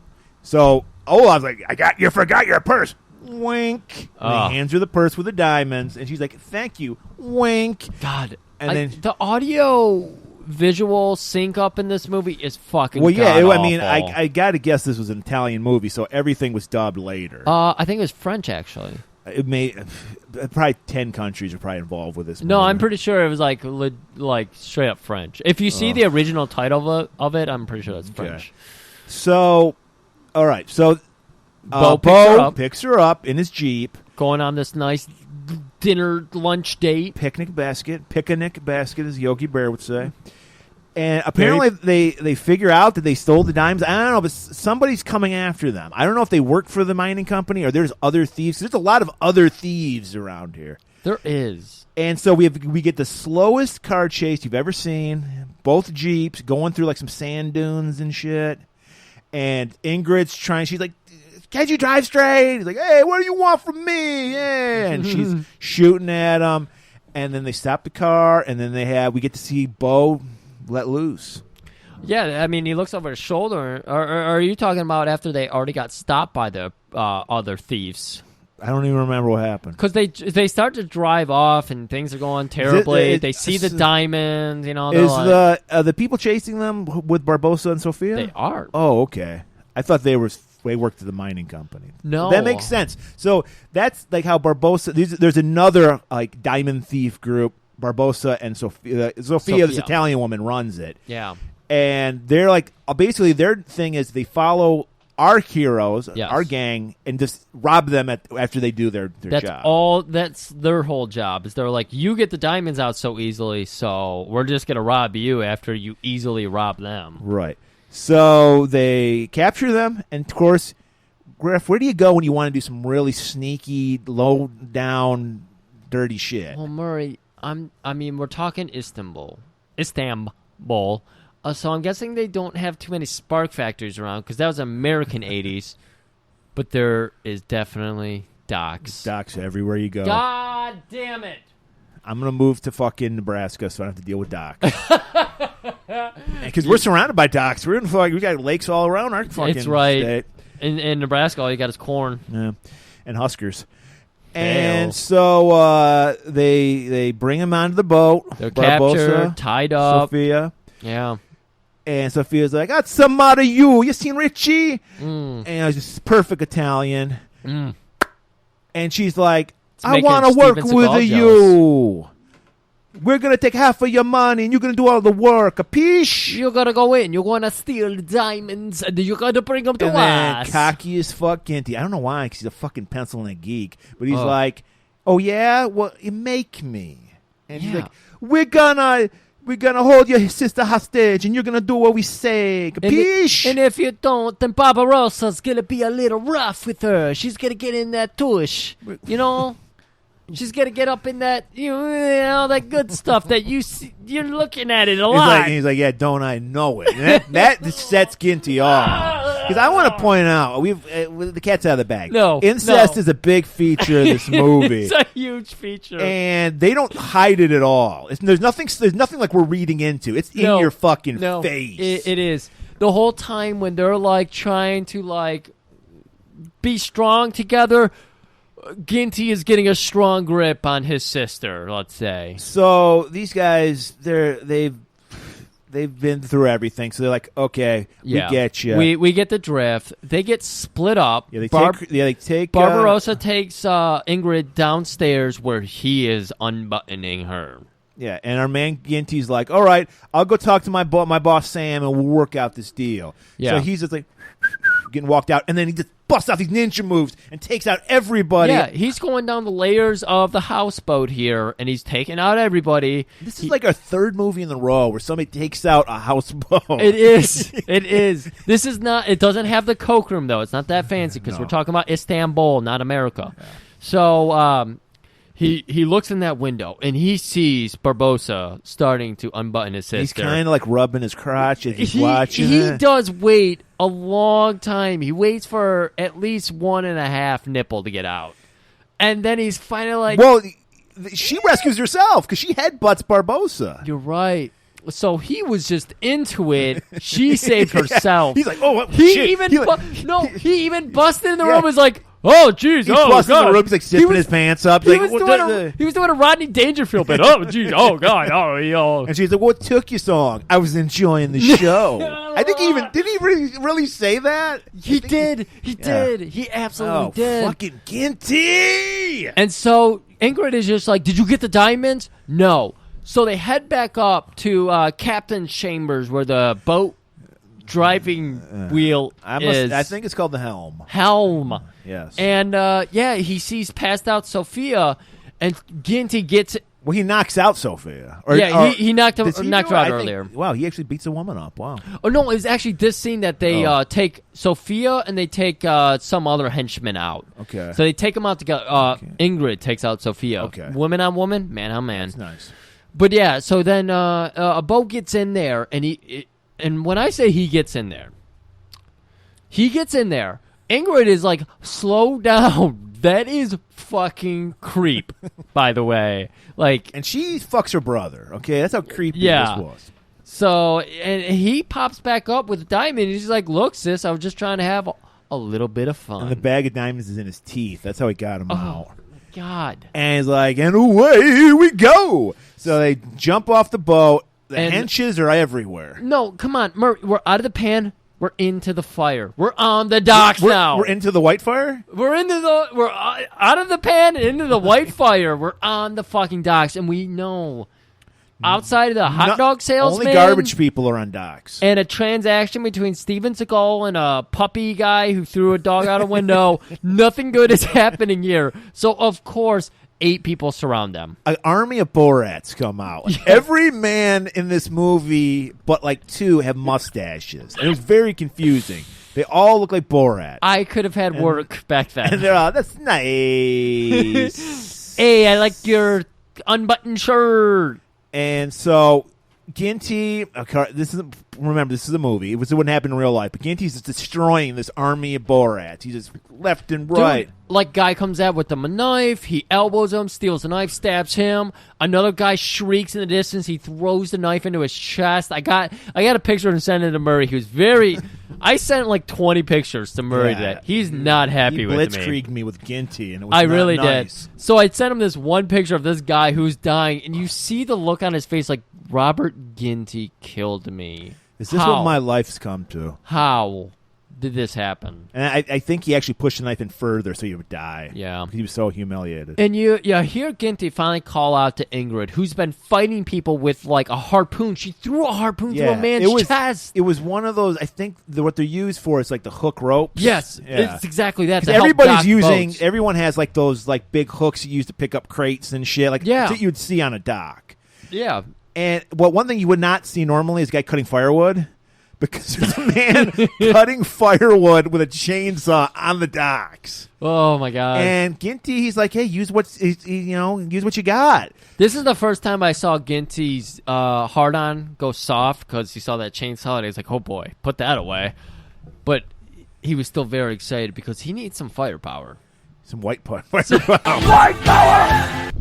Olav's like, you forgot your purse. Wink. And he hands her the purse with the diamonds, and she's like, thank you. Wink. God. And then the audio visual sync up in this movie is fucking I mean, god-awful. I got to guess this was an Italian movie, so everything was dubbed later. I think it was French, actually. It may probably 10 countries are probably involved with this movie. No, I'm pretty sure it was like straight up French. If you see the original title of it, I'm pretty sure that's French. So, all right. So, Bo picks her up in his Jeep. Going on this nice dinner lunch date. Picnic basket, as Yogi Bear would say. And apparently they figure out that they stole the diamonds. I don't know, but somebody's coming after them. I don't know if they work for the mining company or there's other thieves. There's a lot of other thieves around here. There is. And so we get the slowest car chase you've ever seen. Both Jeeps going through like some sand dunes and shit. And Ingrid's trying. She's like, "Can't you drive straight?" He's like, "Hey, what do you want from me?" Yeah. And she's shooting at him. And then they stop the car. And then we get to see Bo let loose. Yeah, I mean, he looks over his shoulder. Or are you talking about after they already got stopped by the other thieves? I don't even remember what happened. Because they start to drive off and things are going terribly. They see the diamonds, you know. Is the people chasing them with Barbosa and Sophia? They are. Oh, okay. I thought they worked at the mining company. No. That makes sense. So that's like how Barbosa... There's another like diamond thief group. Barbosa and Sophia, this Italian woman, runs it. Yeah. And they're like... basically, their thing is they follow our heroes, Yes. our gang, and just rob them after they do their job. That's their whole job. Is they're like, you get the diamonds out so easily, so we're just going to rob you after you easily rob them. Right. So they capture them, and of course, Griff, where do you go when you want to do some really sneaky, low-down, dirty shit? Well, Murray, we're talking Istanbul. So I'm guessing they don't have too many spark factories around because that was American 80s. But there is definitely docks. Docks everywhere you go. God damn it. I'm going to move to fucking Nebraska so I don't have to deal with docks. Because we're surrounded by docks. We got lakes all around our fucking It's right. state. In Nebraska, all you got is corn. Yeah. And Huskers. And so they bring him onto the boat. They're Barbosa, captured, tied up. Sophia. Yeah. And Sophia's like, "Got some out of you. You seen Richie?" And it's just perfect Italian. And she's like, "I want to work Steven with Seagal you. We're going to take half of your money, and you're going to do all the work. Capiche?" You're going to go in. You're going to steal the diamonds, and you're going to bring them to And then us. cocky as fuck Ginty. I don't know why, because he's a fucking penciling geek. But he's like, "Oh, yeah? Well, you make me." And he's like, We're gonna hold your sister hostage, and you're gonna do what we say. Capiche? And if you don't, then Barbarossa's gonna be a little rough with her. She's gonna get in that tush, you know. She's gonna get up in that, that good stuff that you're looking at it a lot. He's like, "Yeah, don't I know it?" And that sets Ginty off. Because I want to point out, the cat's out of the bag. Incest is a big feature of this movie. It's a huge feature, and they don't hide it at all. There's nothing like we're reading into. It's in your fucking face. It is the whole time when they're like trying to like be strong together. Ginty is getting a strong grip on his sister, let's say. So these guys, they've they've been through everything, so they're like, okay, Yeah. we get you. We get the drift. They get split up. Yeah, they take Barbarossa takes Ingrid downstairs where he is unbuttoning her. Yeah, and our man Ginty's like, all right, I'll go talk to my boss Sam, and we'll work out this deal. Yeah. So he's just like getting walked out, and then he just busts out these ninja moves and takes out everybody. Yeah, he's going down the layers of the houseboat here, and he's taking out everybody. This is like our third movie in the row where somebody takes out a houseboat. It is. It is. This is not. It doesn't have the coke room though. It's not that fancy because we're talking about Istanbul, not America. Yeah. So he looks in that window and he sees Barbossa starting to unbutton his sister. He's kind of like rubbing his crotch as he's watching. He does wait a long time. He waits for at least 1.5 nipple to get out, and then he's finally like, well, she rescues herself because she headbutts Barbossa. You're right. So he was just into it. She saved herself. He's like, oh, he shit. He even busted in the room. Was like, oh, jeez, He oh, busted in God. the room. He's like zipping his pants up. He was doing a Rodney Dangerfield bit. Oh, jeez, oh, God, oh, yo. And she's like, what took you so long? I was enjoying the show. I think did he really say that? He did. He did. He absolutely did. Fucking Ginty! And so Ingrid is just like, did you get the diamonds? No. So they head back up to Captain's Chambers where the boat driving wheel is. I think it's called the helm. Helm. Yes. And, he sees passed out Sophia, and Ginty gets... Well, he knocks out Sophia. He knocked her out earlier. Wow, he actually beats a woman up. Wow. Oh, no, it was actually this scene that they take Sophia and they take some other henchman out. Okay. So they take them out together. Ingrid takes out Sophia. Okay. Woman on woman, man on man. That's nice. But yeah, so then a boat gets in there, and when I say he gets in there, Ingrid is like, slow down. That is fucking creep, by the way. Like, and she fucks her brother. Okay, that's how creepy this was. So, and he pops back up with a diamond. He's like, "Look, sis, I was just trying to have a little bit of fun." And the bag of diamonds is in his teeth. That's how he got him out. God. And he's like, and away we go. So they jump off the boat. The henches are everywhere. No, come on, Murray. We're out of the pan. We're into the fire. We're on the docks now. We're into the white fire? We're out of the pan and into the white fire. We're on the fucking docks, and we know outside of the hot dog salesman, only garbage people are on docks. And a transaction between Steven Seagal and a puppy guy who threw a dog out a window. Nothing good is happening here. So of course, 8 people surround them. An army of Borats come out. Like, every man in this movie, but like 2 have mustaches. And it was very confusing. They all look like Borat. I could have had work back then. And they're all, that's nice. Hey, I like your unbuttoned shirt. And so Ginty, this is a movie. It wouldn't happen in real life, but Ginty's just destroying this army of Borats. He's just left and right. Dude, like, guy comes out with him a knife. He elbows him, steals the knife, stabs him. Another guy shrieks in the distance. He throws the knife into his chest. I got a picture and sent it to Murray. He was very. I sent like 20 pictures to Murray today. He's not happy with me. Blitzkrieged me with Ginty, and it was I really nice. did. So I sent him this one picture of this guy who's dying, and you see the look on his face like, Robert Ginty killed me. Is this what my life's come to? How did this happen? And I think he actually pushed the knife in further so he would die. Yeah. He was so humiliated. And you hear Ginty finally call out to Ingrid, who's been fighting people with like a harpoon. She threw a harpoon through a man's chest. It was one of those, I think what they're used for is like the hook ropes. Yes, it's exactly that. Everyone has like those like big hooks you use to pick up crates and shit. Like that you'd see on a dock. Yeah. And one thing you would not see normally is a guy cutting firewood, because there's a man cutting firewood with a chainsaw on the docks. Oh my god! And Ginty, he's like, "Hey, use what you got." This is the first time I saw Ginty's hard-on go soft because he saw that chainsaw and he's like, "Oh boy, put that away." But he was still very excited because he needs some firepower. Some white power. White power.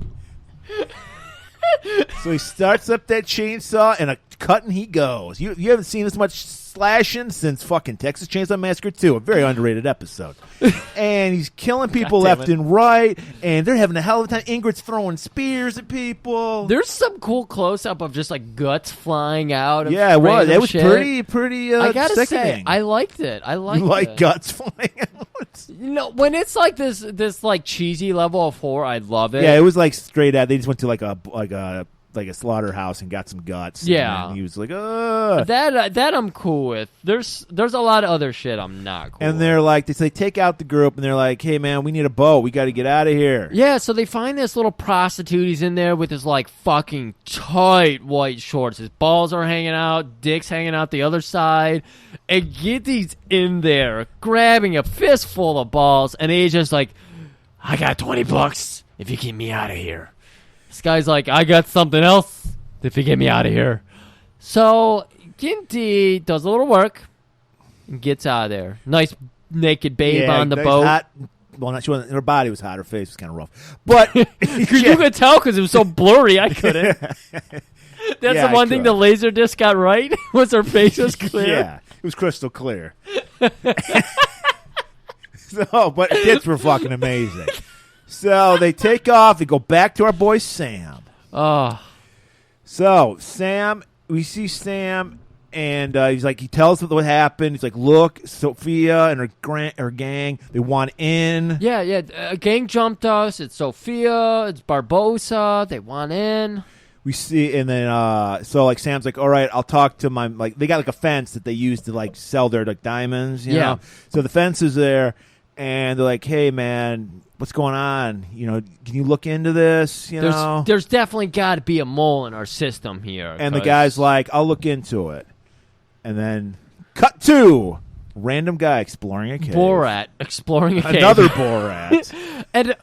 So he starts up that chainsaw, and a cutting he goes. You haven't seen this much slashing since fucking Texas Chainsaw Massacre 2, a very underrated episode. And he's killing people left and right, and they're having a hell of a time. Ingrid's throwing spears at people. There's some cool close up of just like guts flying out. Of Yeah, it was. random It was shit. pretty. I gotta sickening. say, I liked it. I liked You like it. guts flying out? You know, when it's like this like cheesy level of horror, I love it. Yeah, it was like straight out. They just went to like a slaughterhouse and got some guts. Yeah. And he was like, ugh. That I'm cool with. There's a lot of other shit I'm not cool And with. they're like, they take out the group, and they're like, hey, man, we need a boat. We got to get out of here. Yeah, so they find this little prostitute. He's in there with his like fucking tight white shorts. His balls are hanging out, dick's hanging out the other side. And Ginty's in there grabbing a fistful of balls, and he's just like, I got $20 if you get me out of here. This guy's like, I got something else if you get me out of here. So Ginty does a little work and gets out of there. Nice naked babe on the nice boat. Hot, well, not, she wasn't, her body was hot. Her face was kind of rough. But You could tell because it was so blurry. I couldn't. That's Yeah, the one I thing could. the laser disc got right was her face was clear. Yeah, it was crystal clear. But tits were fucking amazing. So they take off. They go back to our boy Sam. Oh, So Sam, we see Sam, and he's like, he tells us what happened. He's like, look, Sophia and her gang, they want in. yeah. A gang jumped us. It's Sophia. It's Barbosa. They want in. We see, and then so like Sam's like, all right, I'll talk to my, like, they got like a fence that they use to like sell their like diamonds, you know. So the fence is there, and they're like, hey man, what's going on? You know, can you look into this? You know, There's definitely got to be a mole in our system here. and the 'cause- guy's like, I'll look into it, and then cut to random guy exploring a cave. Borat exploring a cave. Another Borat. And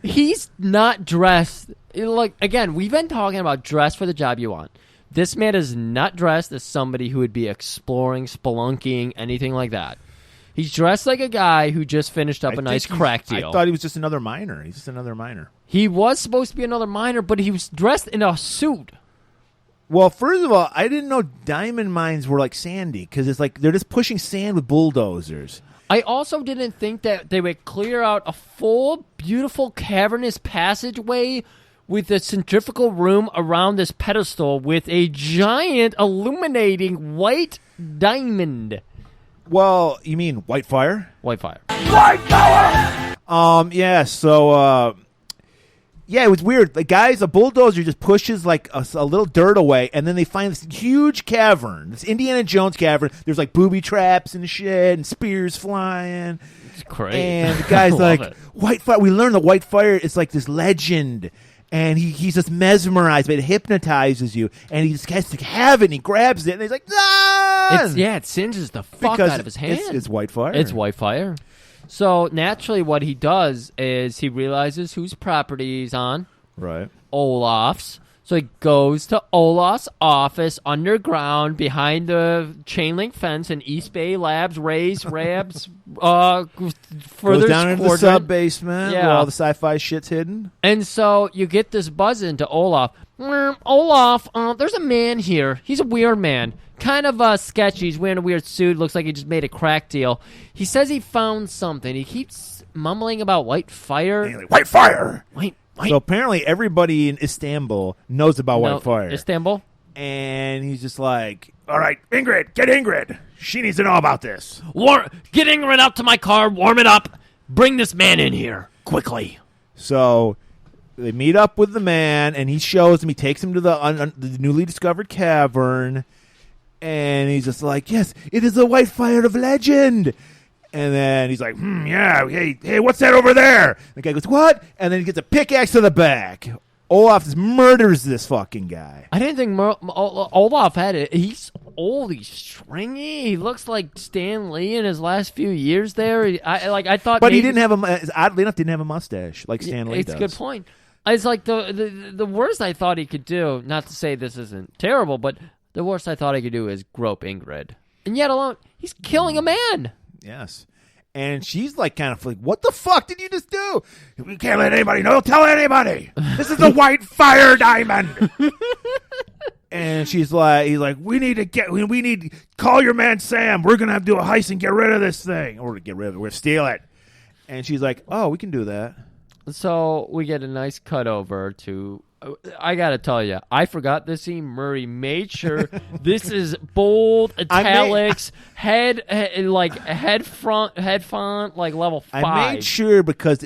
he's not dressed. Like, again, we've been talking about dress for the job you want. This man is not dressed as somebody who would be exploring, spelunking, anything like that. He's dressed like a guy who just finished up a nice crack deal. I thought he was just another miner. He's just another miner. He was supposed to be another miner, but he was dressed in a suit. Well, first of all, I didn't know diamond mines were like Sandy, because it's like they're just pushing sand with bulldozers. I also didn't think that they would clear out a full, beautiful, cavernous passageway with a centrifugal room around this pedestal with a giant illuminating white diamond. Well, you mean white fire? White fire. Yeah, so, yeah, it was weird. The guys, a bulldozer just pushes like a little dirt away, and then they find this huge cavern, this Indiana Jones cavern. There's like booby traps and shit, and spears flying. It's great. And the guy's I love like, it. white fire. We learned that white fire is like this legend. And he's just mesmerized, but it hypnotizes you. And he just has to have it, and he grabs it, and he's like, ah! It singes the fuck Because out of his hand. It's white fire. It's white fire. So naturally what he does is he realizes whose property he's on. Right. Olaf's. So he goes to Olaf's office underground behind the chain link fence in East Bay Labs, Ray's Rabs, further Goes down into the quadrant. sub basement Yeah. where all the sci-fi shit's hidden. And so you get this buzz into Olaf. Olaf, there's a man here. He's a weird man. Kind of sketchy. He's wearing a weird suit. Looks like he just made a crack deal. He says he found something. He keeps mumbling about white fire. And he's like, white fire! White. So apparently everybody in Istanbul knows about No, white fire. Istanbul? And he's just like, all right, Ingrid, get Ingrid. She needs to know about this. Get Ingrid out to my car. Warm it up. Bring this man in here. Quickly. So they meet up with the man, and he shows him. He takes him to the newly discovered cavern, and he's just like, yes, it is the white fire of legend. And then he's like, yeah, hey, what's that over there? The guy goes, what? And then he gets a pickaxe to the back. Olaf just murders this fucking guy. I didn't think Olaf had it. He's old. He's stringy. He looks like Stan Lee in his last few years there. I thought, But he maybe- didn't have oddly enough, didn't have a mustache like Stan Lee It's does. a good point. It's like the worst I thought he could do. Not to say this isn't terrible, but the worst I thought he could do is grope Ingrid. And yet alone, he's killing a man. Yes. And she's like, kind of like, what the fuck did you just do? We can't let anybody know. Don't tell anybody. This is the white fire diamond. And he's like, we need call your man Sam. We're gonna have to do a heist and get rid of this thing. Or get rid of it. We're gonna steal it. And she's like, oh, we can do that. So we get a nice cut over to. I gotta tell you, I forgot this scene. Murray made sure this is bold, italics, head font, like level 5. I made sure because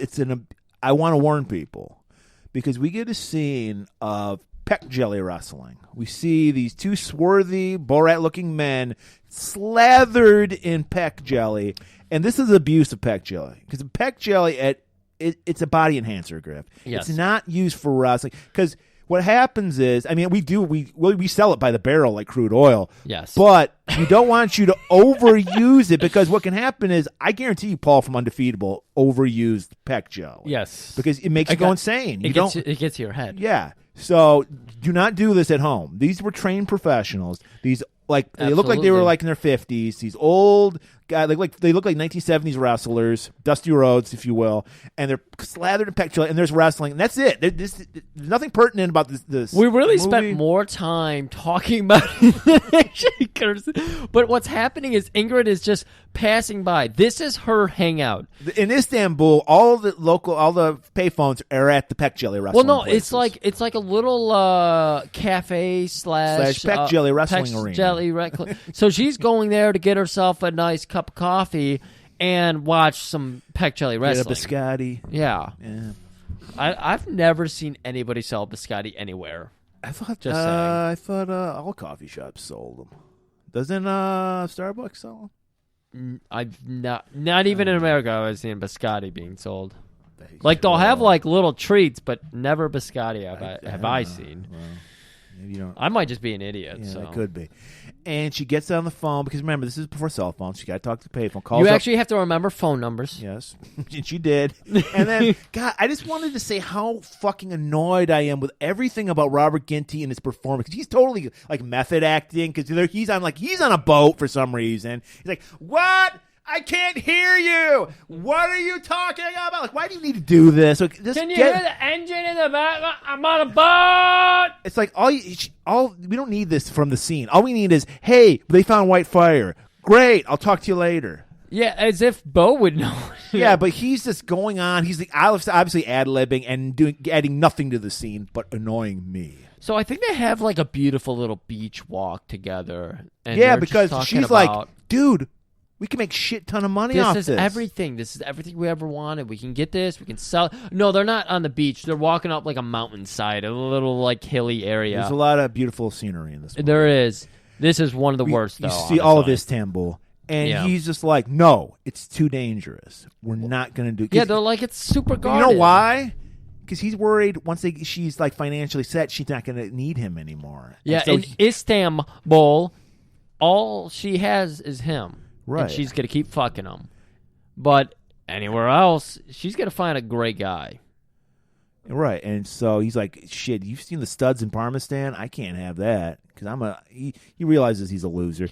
I want to warn people because we get a scene of peck jelly wrestling. We see these two swarthy, Borat-looking men slathered in peck jelly, and this is abuse of peck jelly because peck jelly it's a body enhancer, Griff. Yes. It's not used for wrestling because what happens is, I mean, we sell it by the barrel like crude oil. Yes. But we don't want you to overuse it because what can happen is, I guarantee you, Paul from Undefeatable overused peck jelly. Yes. Because it makes you go insane. It gets to your head. Yeah. So do not do this at home. These were trained professionals. These they look like they were like in their 50s. These old guys, they look like 1970s wrestlers, Dusty Rhodes, if you will, and they're slathered in peck jelly, and there's wrestling, and that's it. There's nothing pertinent about this. We really movie. spent more time talking about shakers, but what's happening is Ingrid is just passing by. This is her hangout in Istanbul. All the payphones are at the peck jelly wrestling. Well, no, places. it's like a little cafe slash peck jelly wrestling arena. So she's going there to get herself a nice cup of coffee and watch some peck jelly wrestling. Get a biscotti. Yeah. Yeah. I've never seen anybody sell biscotti anywhere. I thought all coffee shops sold them. Doesn't Starbucks sell them? I've not even in America I've seen biscotti being sold. Like they'll have like little treats, but never biscotti have I seen. Well, maybe you don't. I might just be an idiot. Yeah, so it could be. And she gets on the phone because remember, this is before cell phones. She got to talk to the payphone. You actually have to remember phone numbers. Yes, and she did. And then, God, I just wanted to say how fucking annoyed I am with everything about Robert Ginty and his performance. Because he's totally like method acting. Because he's on a boat for some reason. He's like, "What? I can't hear you. What are you talking about? Like, why do you need to do this? Like, Can you hear the engine in the back? I'm on a boat." It's like we don't need this from the scene. All we need is, hey, they found white fire. Great, I'll talk to you later. Yeah, as if Bo would know. Yeah, but he's just going on. He's obviously ad-libbing and adding nothing to the scene, but annoying me. So I think they have like a beautiful little beach walk together. And yeah, they're because just she's like, dude, we can make shit ton of money off this. This is everything we ever wanted. We can get this. We can sell. No, they're not on the beach. They're walking up like a mountainside, a little like hilly area. There's a lot of beautiful scenery in this movie. There is. This is one of the worst, though. You see all of Istanbul. And he's just like, no, it's too dangerous. We're not going to do it. Yeah, they're like, it's super guarded. You know why? Because he's worried once she's like financially set, she's not going to need him anymore. Yeah, in Istanbul, all she has is him. Right. And she's going to keep fucking him. But anywhere else, she's going to find a great guy. Right. And so he's like, shit, you've seen the studs in Parmistan? I can't have that. Because he realizes he's a loser.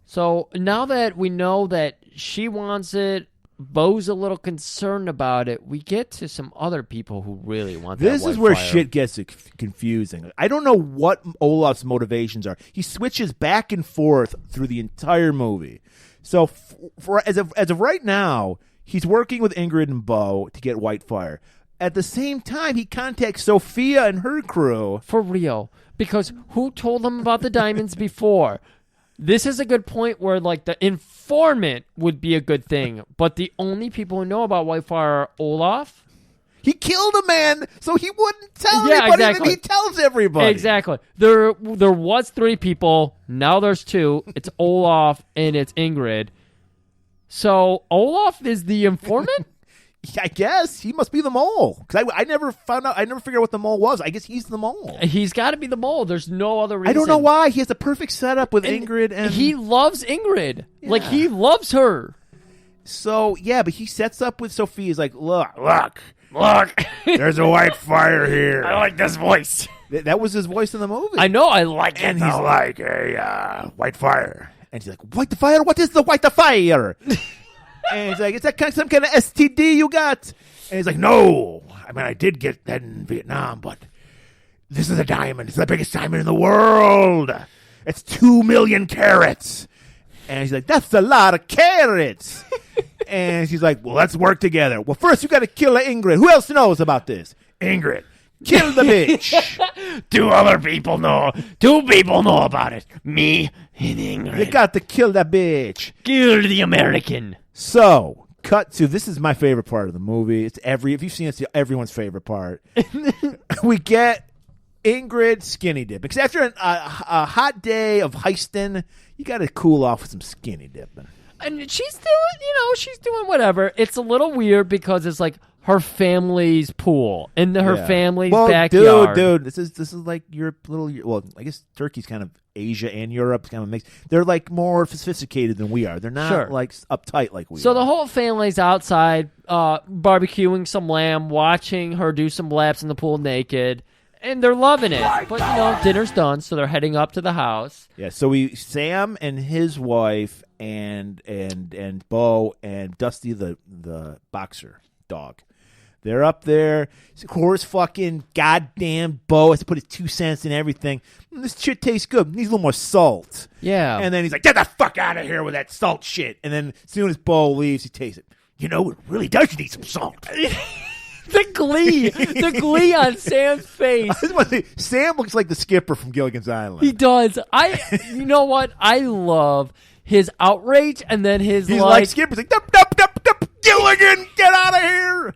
So now that we know that she wants it, Bo's a little concerned about it, we get to some other people who really want that This is where fire. shit gets confusing. I don't know what Olaf's motivations are. He switches back and forth through the entire movie. So as of right now, he's working with Ingrid and Bo to get white fire. At the same time, he contacts Sophia and her crew. For real. Because who told them about the diamonds before? This is a good point where, like, the informant would be a good thing, but the only people who know about Whitefire are Olaf. He killed a man, so he wouldn't tell anybody, exactly. and he tells everybody. Exactly. There was 3 people. Now there's 2. It's Olaf and it's Ingrid. So Olaf is the informant? I guess he must be the mole. Because I never found out. I never figured out what the mole was. I guess he's the mole. He's got to be the mole. There's no other reason. I don't know why. He has a perfect setup with Ingrid, and he loves Ingrid. Yeah. Like, he loves her. So yeah, but he sets up with Sophia. He's like, look. There's a white fire here. I like this voice. That was his voice in the movie. I know. I like it. And he's like, hey, white fire. And he's like, white the fire? What is the white the fire? And he's like, is that some kind of STD you got? And he's like, no. I mean, I did get that in Vietnam, but this is a diamond. It's the biggest diamond in the world. It's 2 million carats. And she's like, that's a lot of carats. And she's like, well, let's work together. Well, first you got to kill Ingrid. Who else knows about this? Ingrid. Kill the bitch. 2 other people know. 2 people know about it. Me and Ingrid. You got to kill that bitch. Kill the American. So, cut to, this is my favorite part of the movie. If you've seen it, it's everyone's favorite part. We get Ingrid skinny dip. Because after a hot day of heisting, you got to cool off with some skinny dipping. And she's doing whatever. It's a little weird because it's like her family's pool in her family's backyard. Dude, this is like Europe, well, I guess Turkey's kind of Asia and Europe kind of mixed. They're like more sophisticated than we are. They're not like uptight like we are. So the whole family's outside barbecuing some lamb, watching her do some laps in the pool naked. And they're loving it. But, dinner's done, so they're heading up to the house. Yeah, so Sam and his wife and Bo and Dusty the boxer dog. They're up there. Of course, fucking goddamn Bo has to put his 2 cents in everything. This shit tastes good. Needs a little more salt. Yeah. And then he's like, get the fuck out of here with that salt shit. And then as soon as Bo leaves, he tastes it. It really does need some salt. The glee on Sam's face. I just want to say, Sam looks like the skipper from Gilligan's Island. He does. You know what? I love his outrage and then he's like Skipper's like, dup, dup, dup, dup, Gilligan, get out of here.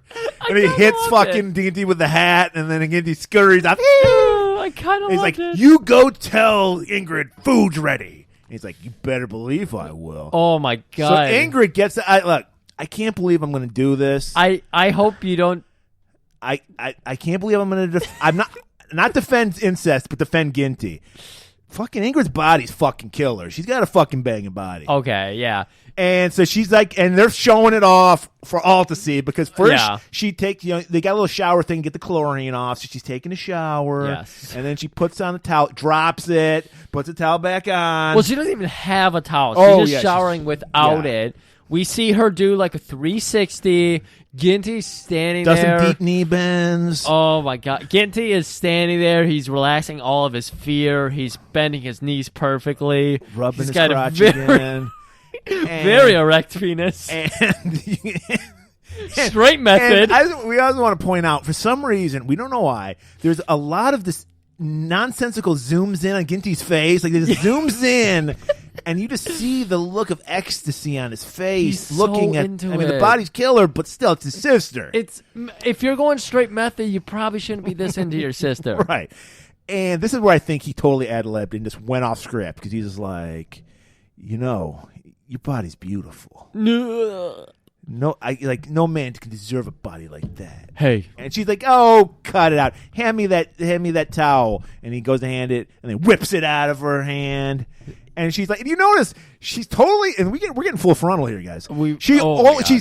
And he hits fucking Ginty with the hat, and then Ginty scurries off. I kind of He's like, you go tell Ingrid food's ready. And he's like, you better believe I will. Oh my God. So Ingrid gets look, I can't believe I'm going to do this. I hope you don't. I can't believe I'm going to. I'm not defend incest, but defend Ginty. Fucking Ingrid's body's fucking killer. She's got a fucking banging body. Okay, yeah. And so she's like, and they're showing it off for all to see because first she takes, they got a little shower thing, get the chlorine off. So she's taking a shower. Yes. And then she puts on the towel, drops it, puts the towel back on. Well, she doesn't even have a towel. She's just showering without it. We see her do like a 360. Ginty's standing Does there. some deep knee bends. Oh, my God. Ginty is standing there. He's relaxing all of his fear. He's bending his knees perfectly. Rubbing He's his got crotch a again. very erect penis. And Straight method. We also want to point out, for some reason, we don't know why, there's a lot of this nonsensical zooms in on Ginty's face. Like, it just zooms in. And you just see the look of ecstasy on his face, He's looking so at. into I mean, the it. body's killer, but still, it's his sister. If you're going straight method, you probably shouldn't be this into your sister. Right. And this is where I think he totally ad-libbed and just went off script because he's just like, your body's beautiful. No. No man can deserve a body like that. Hey. And she's like, "Oh, cut it out. Hand me that towel." And he goes to hand it, and then whips it out of her hand. And she's like, you notice she's totally, and we're getting full frontal here, guys. She's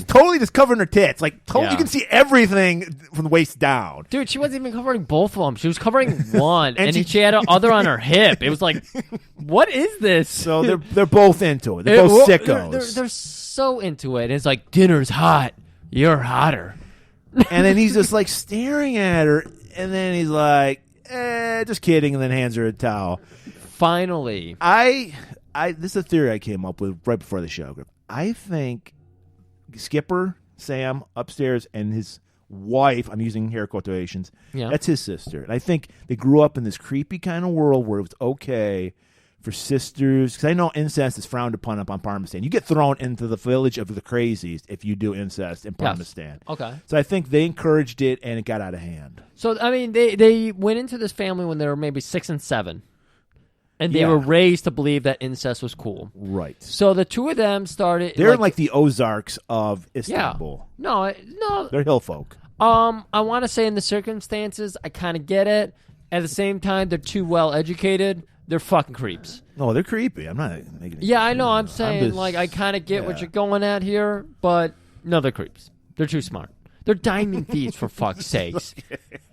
totally just covering her tits, like you can see everything from the waist down. Dude, she wasn't even covering both of them. She was covering one, and she had the other on her hip. It was like, what is this? So they're both into it. They're both sickos. They're so into it. It's like, dinner's hot. You're hotter. And then he's just like staring at her, and then he's like, just kidding, and then hands her a towel. Finally. This is a theory I came up with right before the show. I think Skipper, Sam, upstairs, and his wife, I'm using hair quotations, that's his sister. And I think they grew up in this creepy kind of world where it was okay for sisters, because I know incest is frowned upon up on Parmesan. You get thrown into the village of the crazies if you do incest in Parmesan. Yes. Okay. So I think they encouraged it, and it got out of hand. So, I mean, they went into this family when they were maybe 6 and 7. And they were raised to believe that incest was cool. Right. So the two of them started... They're in like the Ozarks of Istanbul. No. They're hill folk. I want to say in the circumstances, I kind of get it. At the same time, they're too well educated. They're fucking creeps. No, they're creepy. I'm not making it. Yeah, I know. I'm saying, I kind of get what you're going at here, but no, they're creeps. They're too smart. They're diamond thieves, for fuck's sakes.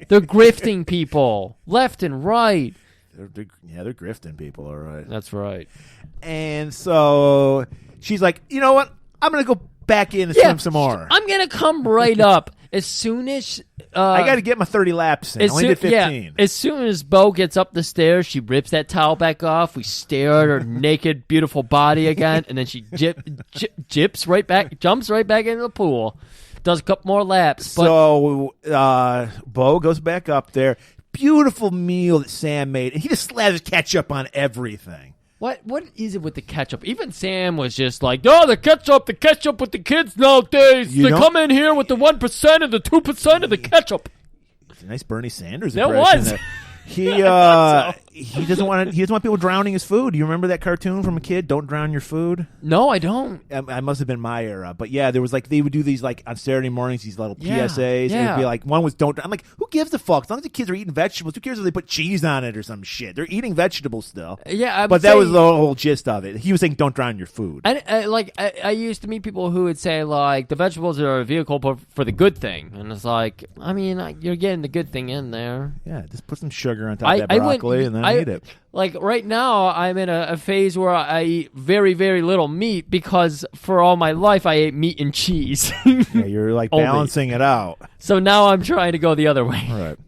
They're grifting people left and right. They're grifting people, all right. That's right. And so she's like, you know what? I'm going to go back in and swim some more. I'm gonna come right up as soon as I got to get my 30 laps in. I only did 15. Yeah, as soon as Bo gets up the stairs, she rips that towel back off. We stare at her naked, beautiful body again, and then she jumps right back into the pool. Does a couple more laps. But So Bo goes back up there. Beautiful meal that Sam made, and he just slathers ketchup on everything. What is it with the ketchup? Even Sam was just like, "Oh, the ketchup with the kids nowadays. They come in here with the 1% and the 2% of the ketchup." It's a nice Bernie Sanders That impression was. there. He doesn't want people drowning his food. Do you remember that cartoon from a kid? Don't drown your food. No, I don't. I must have been my era, but yeah, there was like they would do these like on Saturday mornings these little PSAs. And it'd be like one was don't. I'm like, who gives a fuck? As long as the kids are eating vegetables, who cares if they put cheese on it or some shit? They're eating vegetables still. Yeah, but that was the whole gist of it. He was saying don't drown your food. I used to meet people who would say like the vegetables are a vehicle for the good thing, and it's like, I mean, you're getting the good thing in there. Yeah, just put some sugar on top of that broccoli and then eat it. Like right now, I'm in a phase where I eat very, very little meat because for all my life I ate meat and cheese. Yeah, you're like balancing it out. So now I'm trying to go the other way. All right.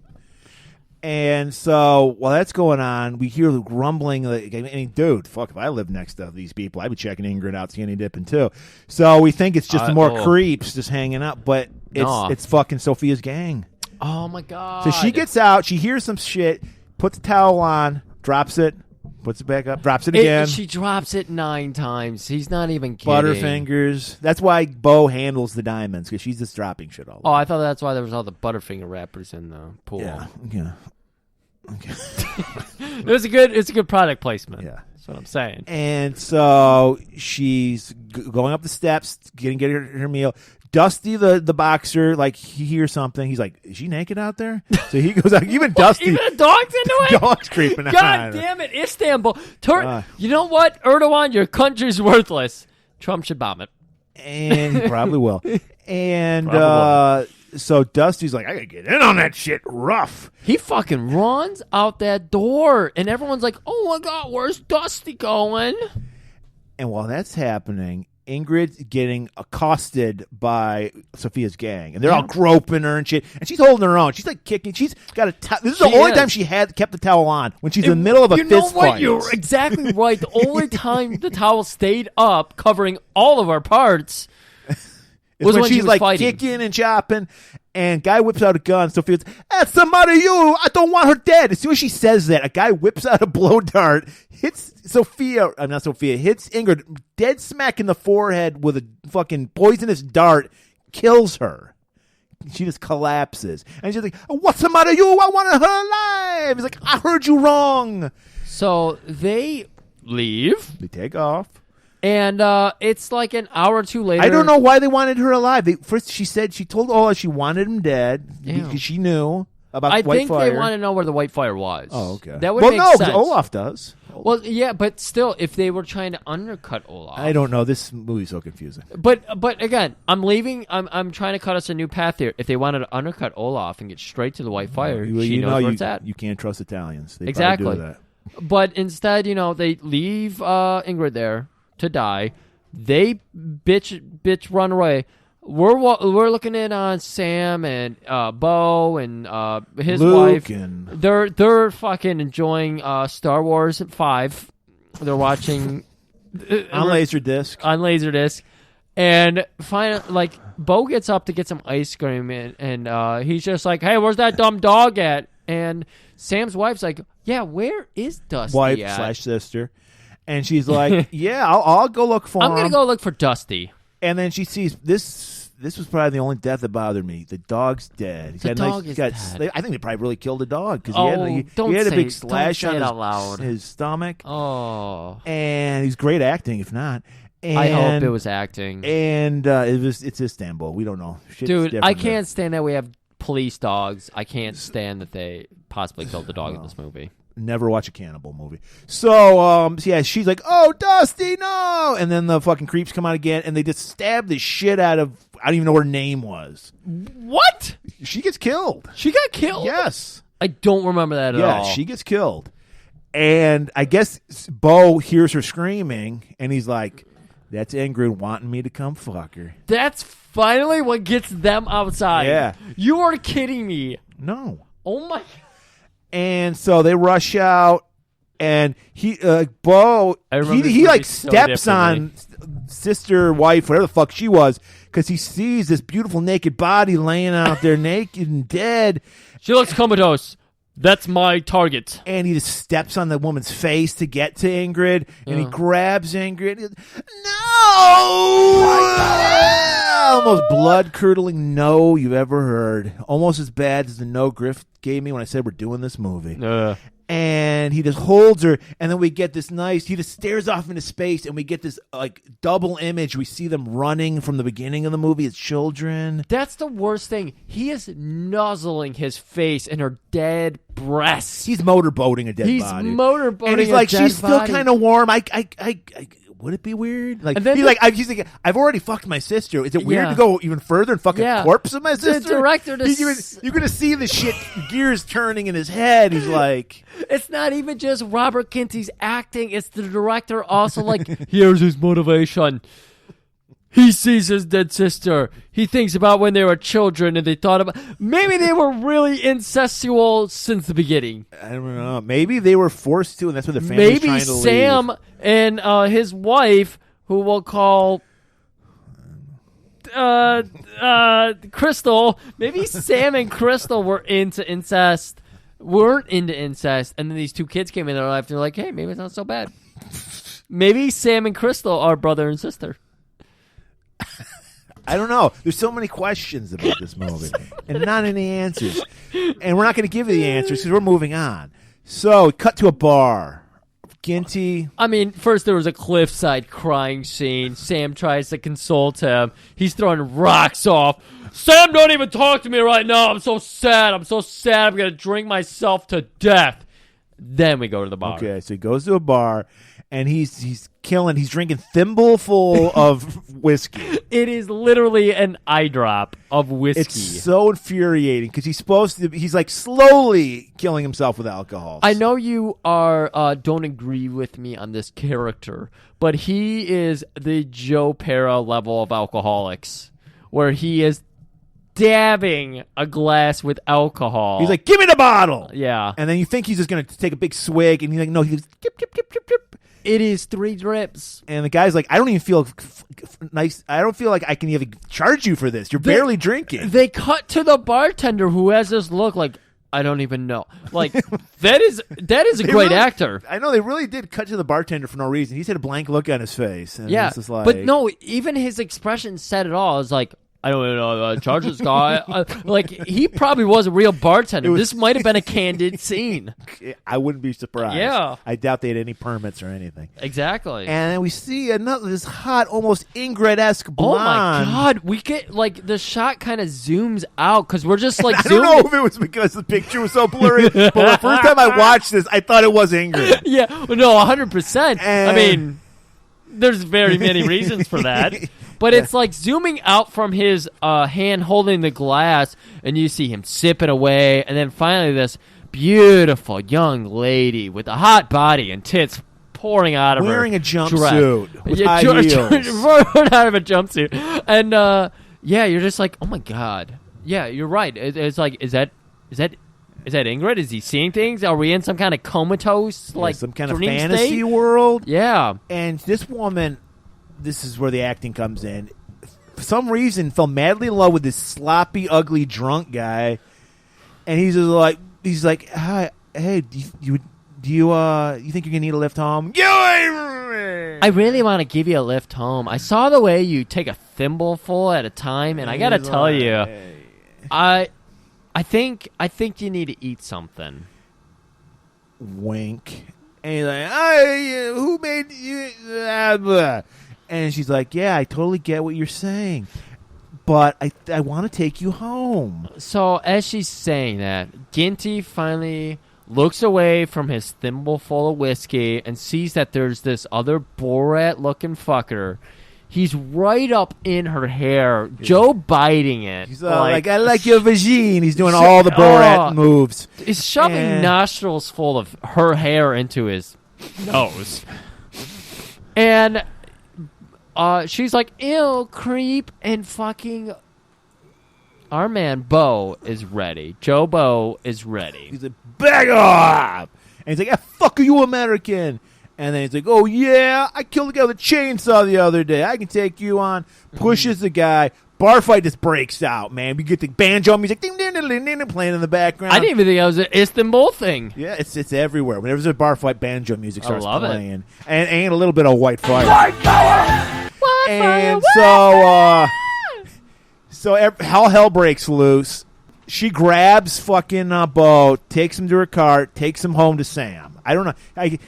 And so while that's going on, we hear the grumbling. I mean, dude, fuck, if I lived next to these people, I'd be checking Ingrid out, skinny dipping too. So we think it's just more creeps just hanging out, but it's fucking Sophia's gang. Oh my god! So she gets out, she hears some shit, puts the towel on, drops it, puts it back up, drops it again. She drops it 9 times. He's not even kidding. Butterfingers. That's why Bo handles the diamonds, because she's just dropping shit all over. Oh, I thought that's why there was all the Butterfinger wrappers in the pool. Yeah. Okay. It's a good product placement. Yeah. That's what I'm saying. And so she's going up the steps, getting her meal. Dusty, the boxer, like he hears something. He's like, "Is she naked out there?" So he goes out. Even Dusty, even the dog's into it. Dog's creeping out. God damn it, Istanbul! You know what, Erdogan, your country's worthless. Trump should bomb it, and he probably will. And so Dusty's like, "I gotta get in on that shit rough." He fucking runs out that door, and everyone's like, "Oh my god, where's Dusty going?" And while that's happening, Ingrid's getting accosted by Sophia's gang, and they're all groping her and shit. And she's holding her own. She's like kicking. She's got a. This is the only time she had kept the towel on when she's in the middle of a fist fight. You're exactly right. The only time the towel stayed up, covering all of our parts, was when she's like fighting. Kicking and chopping. And guy whips out a gun. Sophia's, "That's the matter you? I don't want her dead." As soon as she says that, a guy whips out a blow dart, hits hits Ingrid dead smack in the forehead with a fucking poisonous dart, kills her. She just collapses. And she's like, "What's the matter you? I wanted her alive." He's like, "I heard you wrong." So they leave. They take off. And it's like an hour or two later. I don't know why they wanted her alive. First, she told Ola she wanted him dead because she knew about White Fire. I think they want to know where the White Fire was. Oh, okay. That would make sense. Olaf does. Well, yeah, but still, if they were trying to undercut Olaf, I don't know. This movie's so confusing. But again, I'm leaving. I'm trying to cut us a new path here. If they wanted to undercut Olaf and get straight to the White Fire, she knows where it's at. You can't trust Italians. They exactly. do that. But instead, they leave Ingrid there to die. They bitch run away. We're looking in on Sam and Bo and his Luke wife. And they're fucking enjoying Star Wars 5. They're watching on Laserdisc. On Laserdisc, and finally, Bo gets up to get some ice cream, and he's just like, "Hey, where's that dumb dog at?" And Sam's wife's like, "Yeah, where is Dusty wife at?" / sister. And she's like, "Yeah, I'll go look for him. I'm gonna go look for Dusty." And then she sees this. This was probably the only death that bothered me. The dog's dead. The dog is dead. I think they probably really killed the dog because he had a big slash on his stomach. Oh, and he's great acting. If not, and, I hope it was acting. And it's Istanbul. We don't know, dude. I can't stand that we have police dogs. I can't stand that they possibly killed the dog in this movie. Never watch a cannibal movie. So, yeah, she's like, "Oh, Dusty, no!" And then the fucking creeps come out again, and they just stab the shit out of. I don't even know what her name was. What? She gets killed. She got killed? Yes. I don't remember that at all. Yeah, she gets killed. And I guess Bo hears her screaming, and he's like, That's Ingrid wanting me to come fuck her. That's finally what gets them outside. Yeah. You are kidding me. No. Oh my. And so they rush out, and Bo, I remember he this like movie so steps on differently. sister, wife, whatever the fuck she was, because he sees this beautiful naked body laying out there naked and dead. She looks comatose. That's my target. And he just steps on the woman's face to get to Ingrid, and he grabs Ingrid. Almost blood-curdling no you've ever heard. Almost as bad as the no Griff gave me when I said we're doing this movie. And he just holds her, and then we get this nice, he just stares off into space, and we get this like double image. We see them running from the beginning of the movie as children. That's the worst thing. He is nuzzling his face in her dead breasts. He's motorboating a dead body. He's motorboating and he's a like, dead she's still body. kind of warm. Would it be weird? Like, And then he's like, I've already fucked my sister. Is it weird Yeah. to go even further and fuck a corpse of my sister? director You're gonna see the shit gears turning in his head. He's like, It's not even just Robert Ginty's acting. It's the director also like, here's his motivation. He sees his dead sister. He thinks about when they were children and they thought about... Maybe they were really incestual since the beginning. I don't know. Maybe they were forced to, and that's what the family's Maybe trying to Sam leave. and his wife, who we'll call... Crystal. Maybe Sam and Crystal weren't into incest, and then these two kids came in their life. They're like, hey, maybe it's not so bad. Maybe Sam and Crystal are brother and sister. I don't know. There's so many questions about this movie and not any answers. And we're not going to give you the answers because we're moving on. So, cut to a bar. Ginty. I mean, first there was a cliffside crying scene. Sam tries to console him. He's throwing rocks off. Sam, don't even talk to me right now. I'm so sad. I'm going to drink myself to death. Then we go to the bar. Okay, so he goes to a bar, and he's drinking thimbleful of whiskey. It is literally an eye drop of whiskey. It's so infuriating because he's like slowly killing himself with alcohol. I know you don't agree with me on this character, but he is the Joe Pera level of alcoholics, where he is dabbing a glass with alcohol. He's like, give me the bottle. Yeah. And then you think he's just going to take a big swig, and he's like, no, he goes, kip, kip, kip, kip, kip. It is 3 drips. And the guy's like, I don't even feel nice. I don't feel like I can even charge you for this. You're barely drinking. They cut to the bartender who has this look like, I don't even know. Like, that is a great actor. I know, they really did cut to the bartender for no reason. He's had a blank look on his face. And Yeah. it's just like, But no, even his expression said it all. It's like, I don't even know, charge this guy. Like, he probably was a real bartender. This might have been a candid scene. I wouldn't be surprised. Yeah. I doubt they had any permits or anything. Exactly. And then we see this hot, almost Ingrid-esque blonde. Oh my God, we get like the shot kind of zooms out because we're just like I don't know if it was because the picture was so blurry, but the first time I watched this, I thought it was Ingrid. Yeah, no, 100%. I mean, there's very many reasons for that. But it's like zooming out from his hand holding the glass, and you see him sipping away, and then finally this beautiful young lady with a hot body and tits pouring out of Wearing her a jumpsuit with high pouring heels. out of a jumpsuit. And yeah, you're just like, oh my God. Yeah, you're right. It's like, is that Ingrid? Is he seeing things? Are we in some kind of comatose, like some kind of dream fantasy state? world? Yeah. And this woman, this is where the acting comes in, for some reason fell madly in love with this sloppy, ugly, drunk guy. And he's like, hi, hey, do you think you're gonna need a lift home? I really want to give you a lift home. I saw the way you take a thimbleful at a time, and I gotta tell you, I think you need to eat something. Wink. And he's like, who made you? Blah, blah. And she's like, yeah, I totally get what you're saying, but I want to take you home. So as she's saying that, Ginty finally looks away from his thimbleful of whiskey and sees that there's this other Borat-looking fucker. He's right up in her hair, Joe biting it. He's like, I like your vagine. He's doing all the Borat moves. He's shoving nostrils full of her hair into his nose. And she's like, ew, creep, and fucking our man Bo is ready. Joe Bo is ready. He's like, back off! And he's like, yeah, fuck, are you American? And then he's like, oh, yeah, I killed a guy with a chainsaw the other day. I can take you on. Pushes the guy. Bar fight just breaks out, man. We get the banjo music ding, ding, ding, ding, ding, playing in the background. I didn't even think that was an Istanbul thing. Yeah, it's everywhere. Whenever there's a bar fight, banjo music starts love it. playing. And a little bit of white fire. White power! And so all hell breaks loose. She grabs fucking Bo, takes him to her car, takes him home to Sam. I don't know.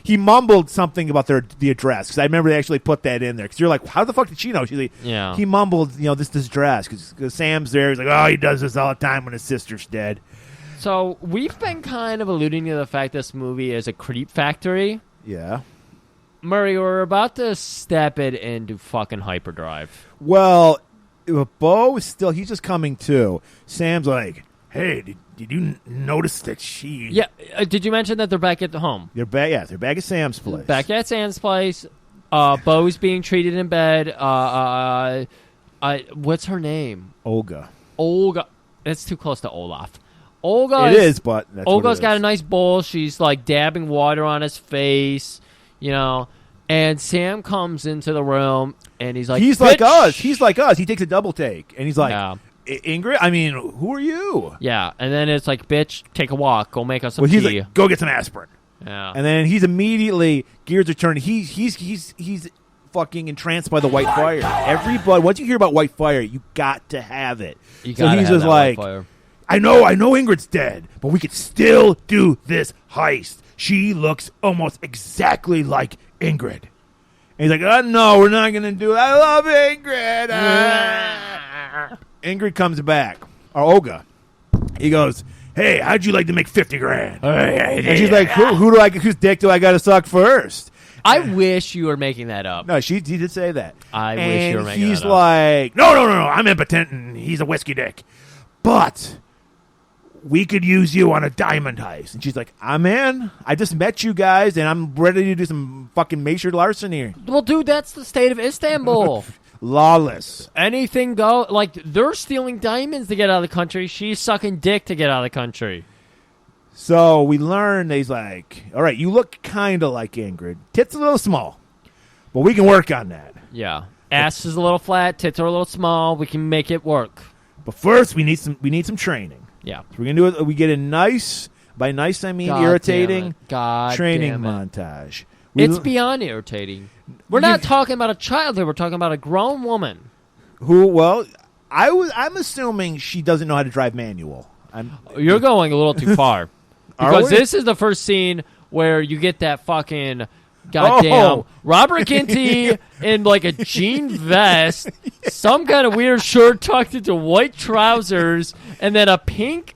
He mumbled something about the address, because I remember they actually put that in there. Because you're like, how the fuck did she know? She's like, Yeah. He mumbled, this address, because Sam's there. He's like, oh, he does this all the time when his sister's dead. So we've been kind of alluding to the fact this movie is a creep factory. Yeah. Murray, we're about to step it into fucking hyperdrive. Well, Bo is still, he's just coming to. Sam's like, hey, did you notice that she... Yeah, did you mention that they're back at the home? They're back at Sam's place. Back at Sam's place. Bo's being treated in bed. What's her name? Olga. That's too close to Olaf. Olga It is, but that's Olga's what it got is. a nice bowl. She's like dabbing water on his face, and Sam comes into the room and he's like, He's like us. He's like us. He takes a double take, and he's like, Yeah. Ingrid, I mean, who are you? Yeah, and then it's like, bitch, take a walk, go make us some Well, he's tea. like, go get some aspirin. Yeah. And then he's immediately, gears are turning. He's fucking entranced by the white fire. Everybody, once you hear about white fire, you got to have it. You So gotta he's have just that like, fire. I know Ingrid's dead, but we could still do this heist. She looks almost exactly like Ingrid. And he's like, oh, no, we're not going to do it. I love Ingrid. Ingrid comes back, or Olga. He goes, hey, how'd you like to make 50 grand? And she's like, whose dick do I got to suck first? I wish you were making that up. No, he did say that. I wish you were making he's that up. like, no, I'm impotent, and he's a whiskey dick. But we could use you on a diamond heist. And she's like, I'm in. I just met you guys, and I'm ready to do some fucking major larceny here. Well, dude, that's the state of Istanbul. Lawless. Anything go. Like, they're stealing diamonds to get out of the country. She's sucking dick to get out of the country. So we learn that he's like, all right, you look kind of like Ingrid. Tits a little small, but we can work on that. Yeah. Ass is a little flat. Tits are a little small. We can make it work. But first, we need some training. Yeah. So we're gonna do it. We get a nice, by nice I mean God irritating damn it. God training damn it. montage. It's beyond irritating. We're not talking about a child here. We're talking about a grown woman. Well, I'm assuming she doesn't know how to drive manual. You're going a little too far. Are Because we? this is the first scene where you get that fucking goddamn Robert Ginty in like a jean vest, some kind of weird shirt tucked into white trousers, and then a pink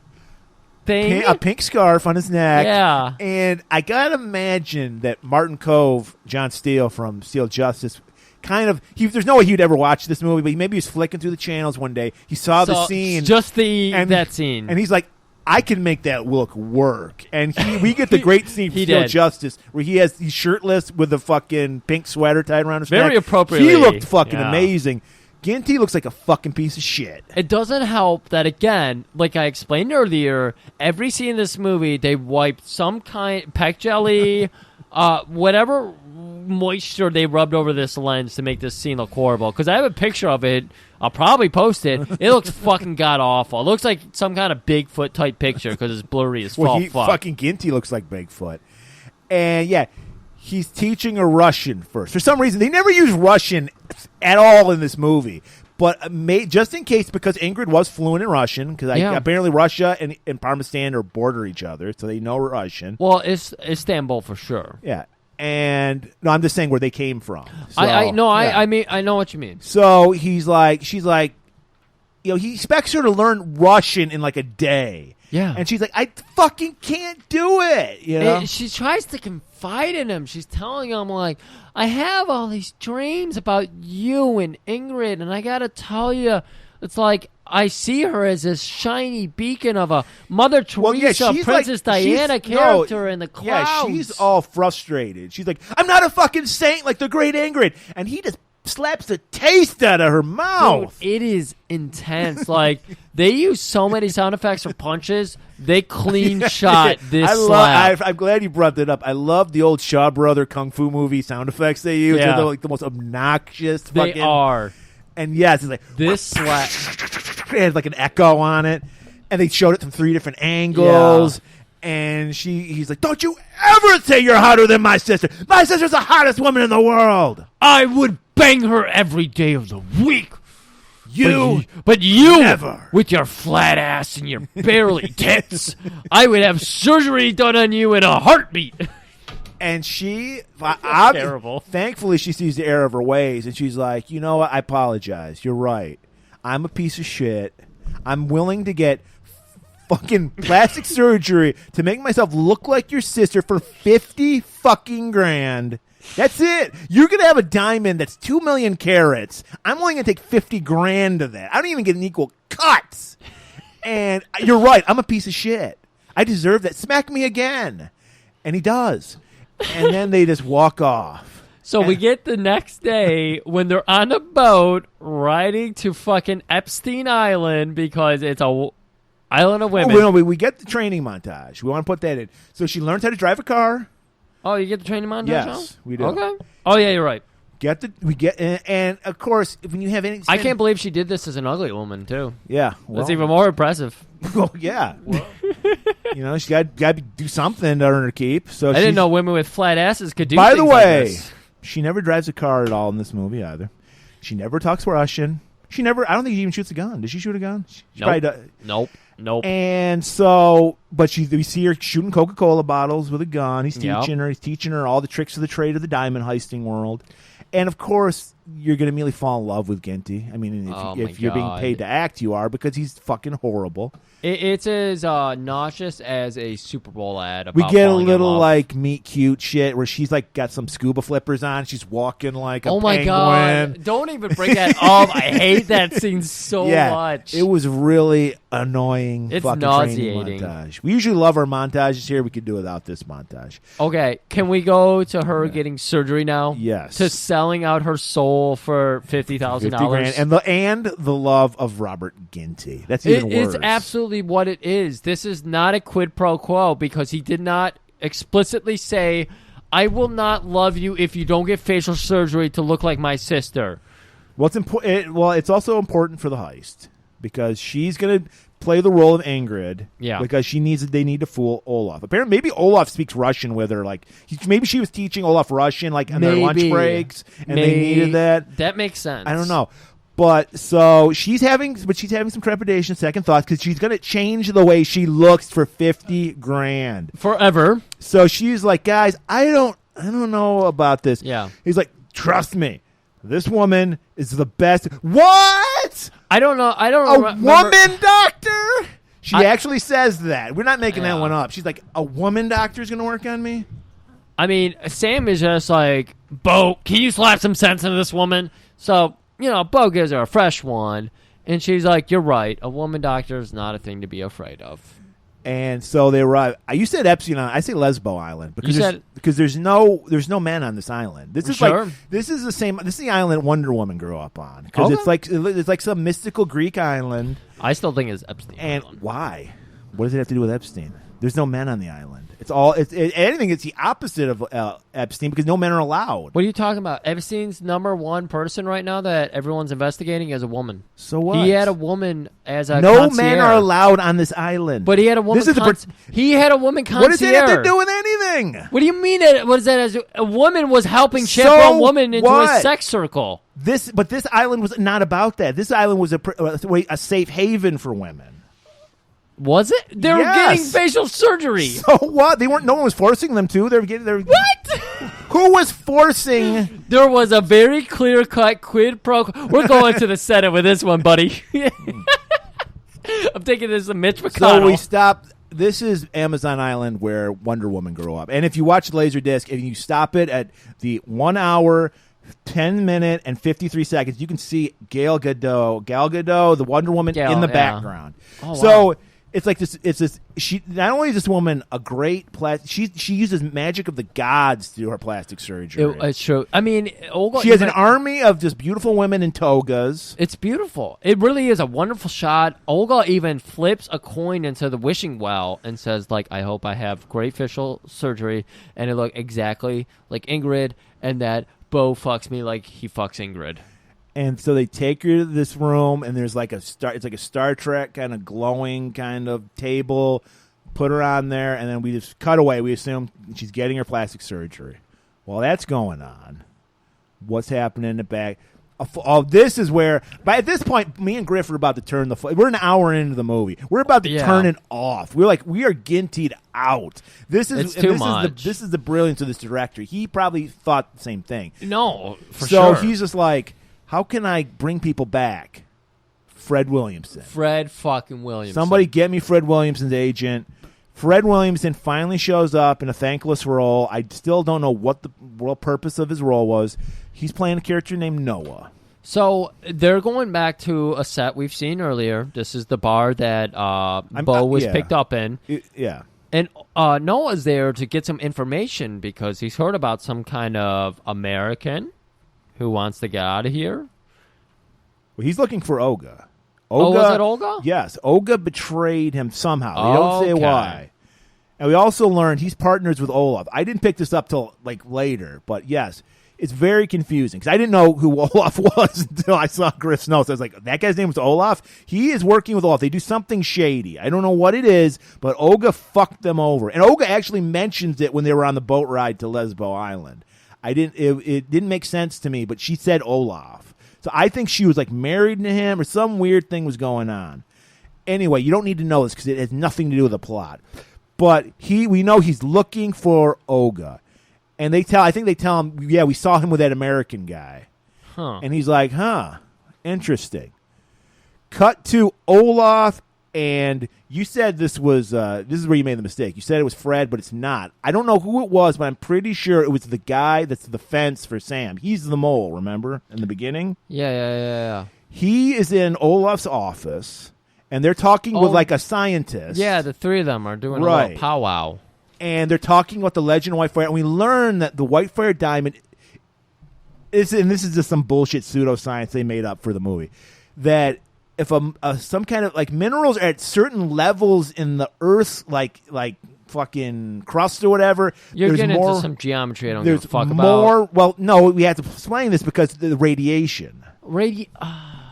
thing. A pink scarf on his neck. Yeah. And I gotta imagine that Martin Cove, John Steele from Steel Justice, kind of there's no way he'd ever watch this movie, but maybe he was flicking through the channels one day. He saw the scene, just that scene, and he's like, I can make that look work. And we get the great scene from Steel Justice where he's shirtless with a fucking pink sweater tied around his neck. Very appropriately. He looked fucking amazing. Ginty looks like a fucking piece of shit. It doesn't help that, again, like I explained earlier, every scene in this movie, they wiped some kind, peck jelly, whatever moisture they rubbed over this lens to make this scene look horrible. Because I have a picture of it. I'll probably post it. It looks fucking god-awful. It looks like some kind of Bigfoot-type picture because it's blurry as fuck. Fucking Ginty looks like Bigfoot. And, yeah, he's teaching her Russian first. For some reason, they never use Russian at all in this movie. But just in case, because Ingrid was fluent in Russian, because apparently Russia and Parmesan border each other, so they know Russian. Well, it's Istanbul for sure. Yeah. And no, I'm just saying where they came from. So, I mean, I know what you mean. So she's like, he expects her to learn Russian in like a day. Yeah. And she's like, I fucking can't do it. You know? She tries to confide in him. She's telling him, like, I have all these dreams about you and Ingrid, and I gotta tell you, it's like, I see her as this shiny beacon of a Mother Teresa, Princess Diana character in the clouds. Yeah, she's all frustrated. She's like, I'm not a fucking saint like the great Ingrid. And he just slaps the taste out of her mouth. Dude, it is intense. Like, they use so many sound effects for punches. They clean shot this slap. I'm glad you brought that up. I love the old Shaw Brother Kung Fu movie sound effects they use. Yeah. They're like the most obnoxious They fucking... are. And yes, it's like... This slap. It had like an echo on it. And they showed it from 3 different angles. And he's like, don't you ever say you're hotter than my sister. My sister's the hottest woman in the world. I would bang her every day of the week. But you, never. With your flat ass and your barely tits, I would have surgery done on you in a heartbeat. And she, terrible. Thankfully, she sees the error of her ways, and she's like, you know what? I apologize. You're right. I'm a piece of shit. I'm willing to get fucking plastic surgery to make myself look like your sister for 50 fucking grand. That's it. You're going to have a diamond that's 2 million carats. I'm only going to take 50 grand of that. I don't even get an equal cut. And you're right. I'm a piece of shit. I deserve that. Smack me again. And he does. And then they just walk off. So we get the next day when they're on a boat riding to fucking Epstein Island because it's a island of women. Oh, we get the training montage. We want to put that in. So she learns how to drive a car. Oh, you get the training montage? Yes, we do. Okay. Oh, yeah, you're right. And of course, when you have any... I can't believe she did this as an ugly woman, too. Yeah. That's even more impressive. Well, yeah. You know, she got to do something to earn her keep. So I didn't know women with flat asses could do By things the like way, this. she never drives a car at all in this movie either. She never talks Russian. I don't think she even shoots a gun. Does she shoot a gun? She probably does. Nope. And so, but we see her shooting Coca-Cola bottles with a gun. He's teaching her all the tricks of the trade of the diamond heisting world. And of course, you're going to immediately fall in love with Ginty. I mean, if you're being paid to act, you are, because he's fucking horrible. It's as nauseous as a Super Bowl ad. About We get a falling in little love. like meet cute shit where she's like got some scuba flippers on. She's walking like a oh my penguin. god! Don't even bring that up. I hate that scene so much. It was really annoying. It's fucking nauseating. training montage. We usually love our montages here. We could do without this montage. Okay, can we go to her getting surgery now? Yes. To selling out her soul for $50,000 and the love of Robert Ginty. That's even worse. It's absolutely what it is. This is not a quid pro quo because he did not explicitly say, "I will not love you if you don't get facial surgery to look like my sister." Well, it's important. Well, it's also important for the heist because she's going to play the role of Ingrid. Yeah. Because they need to fool Olaf. Apparently, maybe Olaf speaks Russian with her. Like, maybe she was teaching Olaf Russian, like on their lunch breaks, and they needed that. That makes sense. I don't know. But so she's having some trepidation, second thoughts, because she's going to change the way she looks for 50 grand forever. So she's like, guys, I don't know about this. Yeah. He's like, trust me, this woman is the best. What? I don't know. I don't a remember. woman doctor? She actually says that. We're not making that one up. She's like, a woman doctor is going to work on me? I mean, Sam is just like, Bo, can you slap some sense into this woman? So, Bo gives her a fresh one, and she's like, you're right. A woman doctor is not a thing to be afraid of. And so they arrive. You said Epstein Island. I say Lesbo Island because there's no men on this island. This is the same. This is the island Wonder Woman grew up on because it's like some mystical Greek island. I still think it's Epstein. And Island. why? What does it have to do with Epstein? There's no men on the island. Anything. It's the opposite of Epstein because no men are allowed. What are you talking about? Epstein's number one person right now that everyone's investigating is a woman. So what? He had a woman as a no concierge. men are allowed on this island. But he had a woman. He had a woman concierge. What does that have to do with anything? What do you mean? What is that? As a woman was helping chaperone a woman into a sex circle. This island was not about that. This island was a safe haven for women. Was it? They were getting facial surgery. So what? No one was forcing them to. What? Who was forcing? There was a very clear-cut quid pro quo. We're going to the Senate with this one, buddy. I'm taking this to Mitch McConnell. So we stopped. This is Amazon Island where Wonder Woman grew up. And if you watch Laserdisc and you stop it at the 1 hour, 10 minute, and 53 seconds, you can see Gal Gadot, the Wonder Woman, in the background. Oh, so. Wow. It's like this. It's this. She not only is this woman a great plastic. She uses magic of the gods to do her plastic surgery. It's true. I mean, Olga. She has an army of just beautiful women in togas. It's beautiful. It really is a wonderful shot. Olga even flips a coin into the wishing well and says, like, I hope I have great facial surgery. And it looked exactly like Ingrid, and that Bo fucks me like he fucks Ingrid. And so they take her to this room, and there's like it's like a Star Trek kind of glowing kind of table. Put her on there, and then we just cut away. We assume she's getting her plastic surgery. While that's going on, what's happening in the back? Oh, this is where, at this point, me and Griff are about to turn we're an hour into the movie. We're about to turn it off. We're like, we are Gintied out. This is too much. This is the brilliance of this director. He probably thought the same thing. No, for sure. sure. So he's just like, how can I bring people back? Fred Williamson. Fred fucking Williamson. Somebody get me Fred Williamson's agent. Fred Williamson finally shows up in a thankless role. I still don't know what the real purpose of his role was. He's playing a character named Noah. So they're going back to a set we've seen earlier. This is the bar that Bo was picked up in. Yeah. And Noah's there to get some information because he's heard about some kind of American who wants to get out of here. Well, he's looking for Olga. Was it Olga? Yes. Olga betrayed him somehow. They don't say why. And we also learned he's partners with Olaf. I didn't pick this up till like later, but yes, it's very confusing because I didn't know who Olaf was until I saw Griff's notes. I was like, that guy's name was Olaf? He is working with Olaf. They do something shady. I don't know what it is, but Olga fucked them over. And Olga actually mentions it when they were on the boat ride to Lesbo Island. It didn't make sense to me, but she said Olaf. So I think she was like married to him or some weird thing was going on. Anyway, you don't need to know this because it has nothing to do with the plot. But we know he's looking for Olga. And I think they tell him, yeah, we saw him with that American guy. Huh. And he's like, interesting. Cut to Olaf, and you said this is where you made the mistake. You said it was Fred, but it's not. I don't know who it was, but I'm pretty sure it was the guy that's the fence for Sam. He's the mole, remember, in the beginning? Yeah. He is in Olaf's office, and they're talking with like a scientist. Yeah, the three of them are doing a little powwow. And they're talking about the legend of Whitefire, and we learn that the Whitefire diamond is, and this is just some bullshit pseudoscience they made up for the movie, that if some kind of like minerals are at certain levels in the Earth's like fucking crust or whatever, you're getting into some geometry I don't give a fuck about. Well, no, we have to explain this because of the radiation.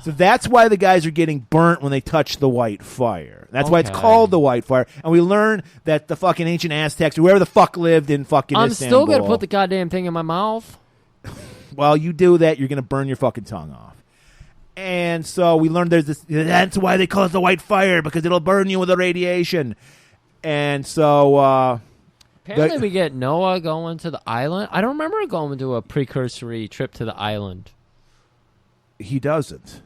So that's why the guys are getting burnt when they touch the white fire. That's why it's called the white fire. And we learn that the fucking ancient Aztecs, or whoever the fuck lived in fucking I'm Istanbul. still going to put the goddamn thing in my mouth. Well, you do that, you're going to burn your fucking tongue off. And so we learned that's why they call it the white fire, because it'll burn you with the radiation. And so apparently we get Noah going to the island. I don't remember going to a precursory trip to the island. He doesn't.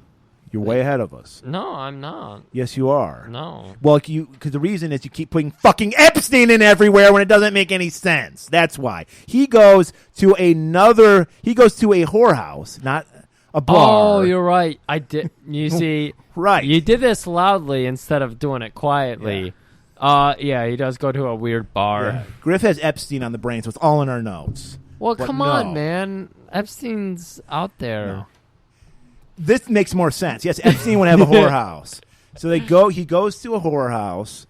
You're way ahead of us. No, I'm not. Yes, you are. No. Well, because the reason is you keep putting fucking Epstein in everywhere when it doesn't make any sense. That's why. He goes to a whorehouse, not a bar. Oh, you're right. I did. You see, right. You did this loudly instead of doing it quietly. Yeah, he does go to a weird bar. Yeah. Griff has Epstein on the brain, so it's all in our notes. Well, but come on, man. Epstein's out there. No. This makes more sense. Yes, Epstein would have a whorehouse. So he goes to a whorehouse,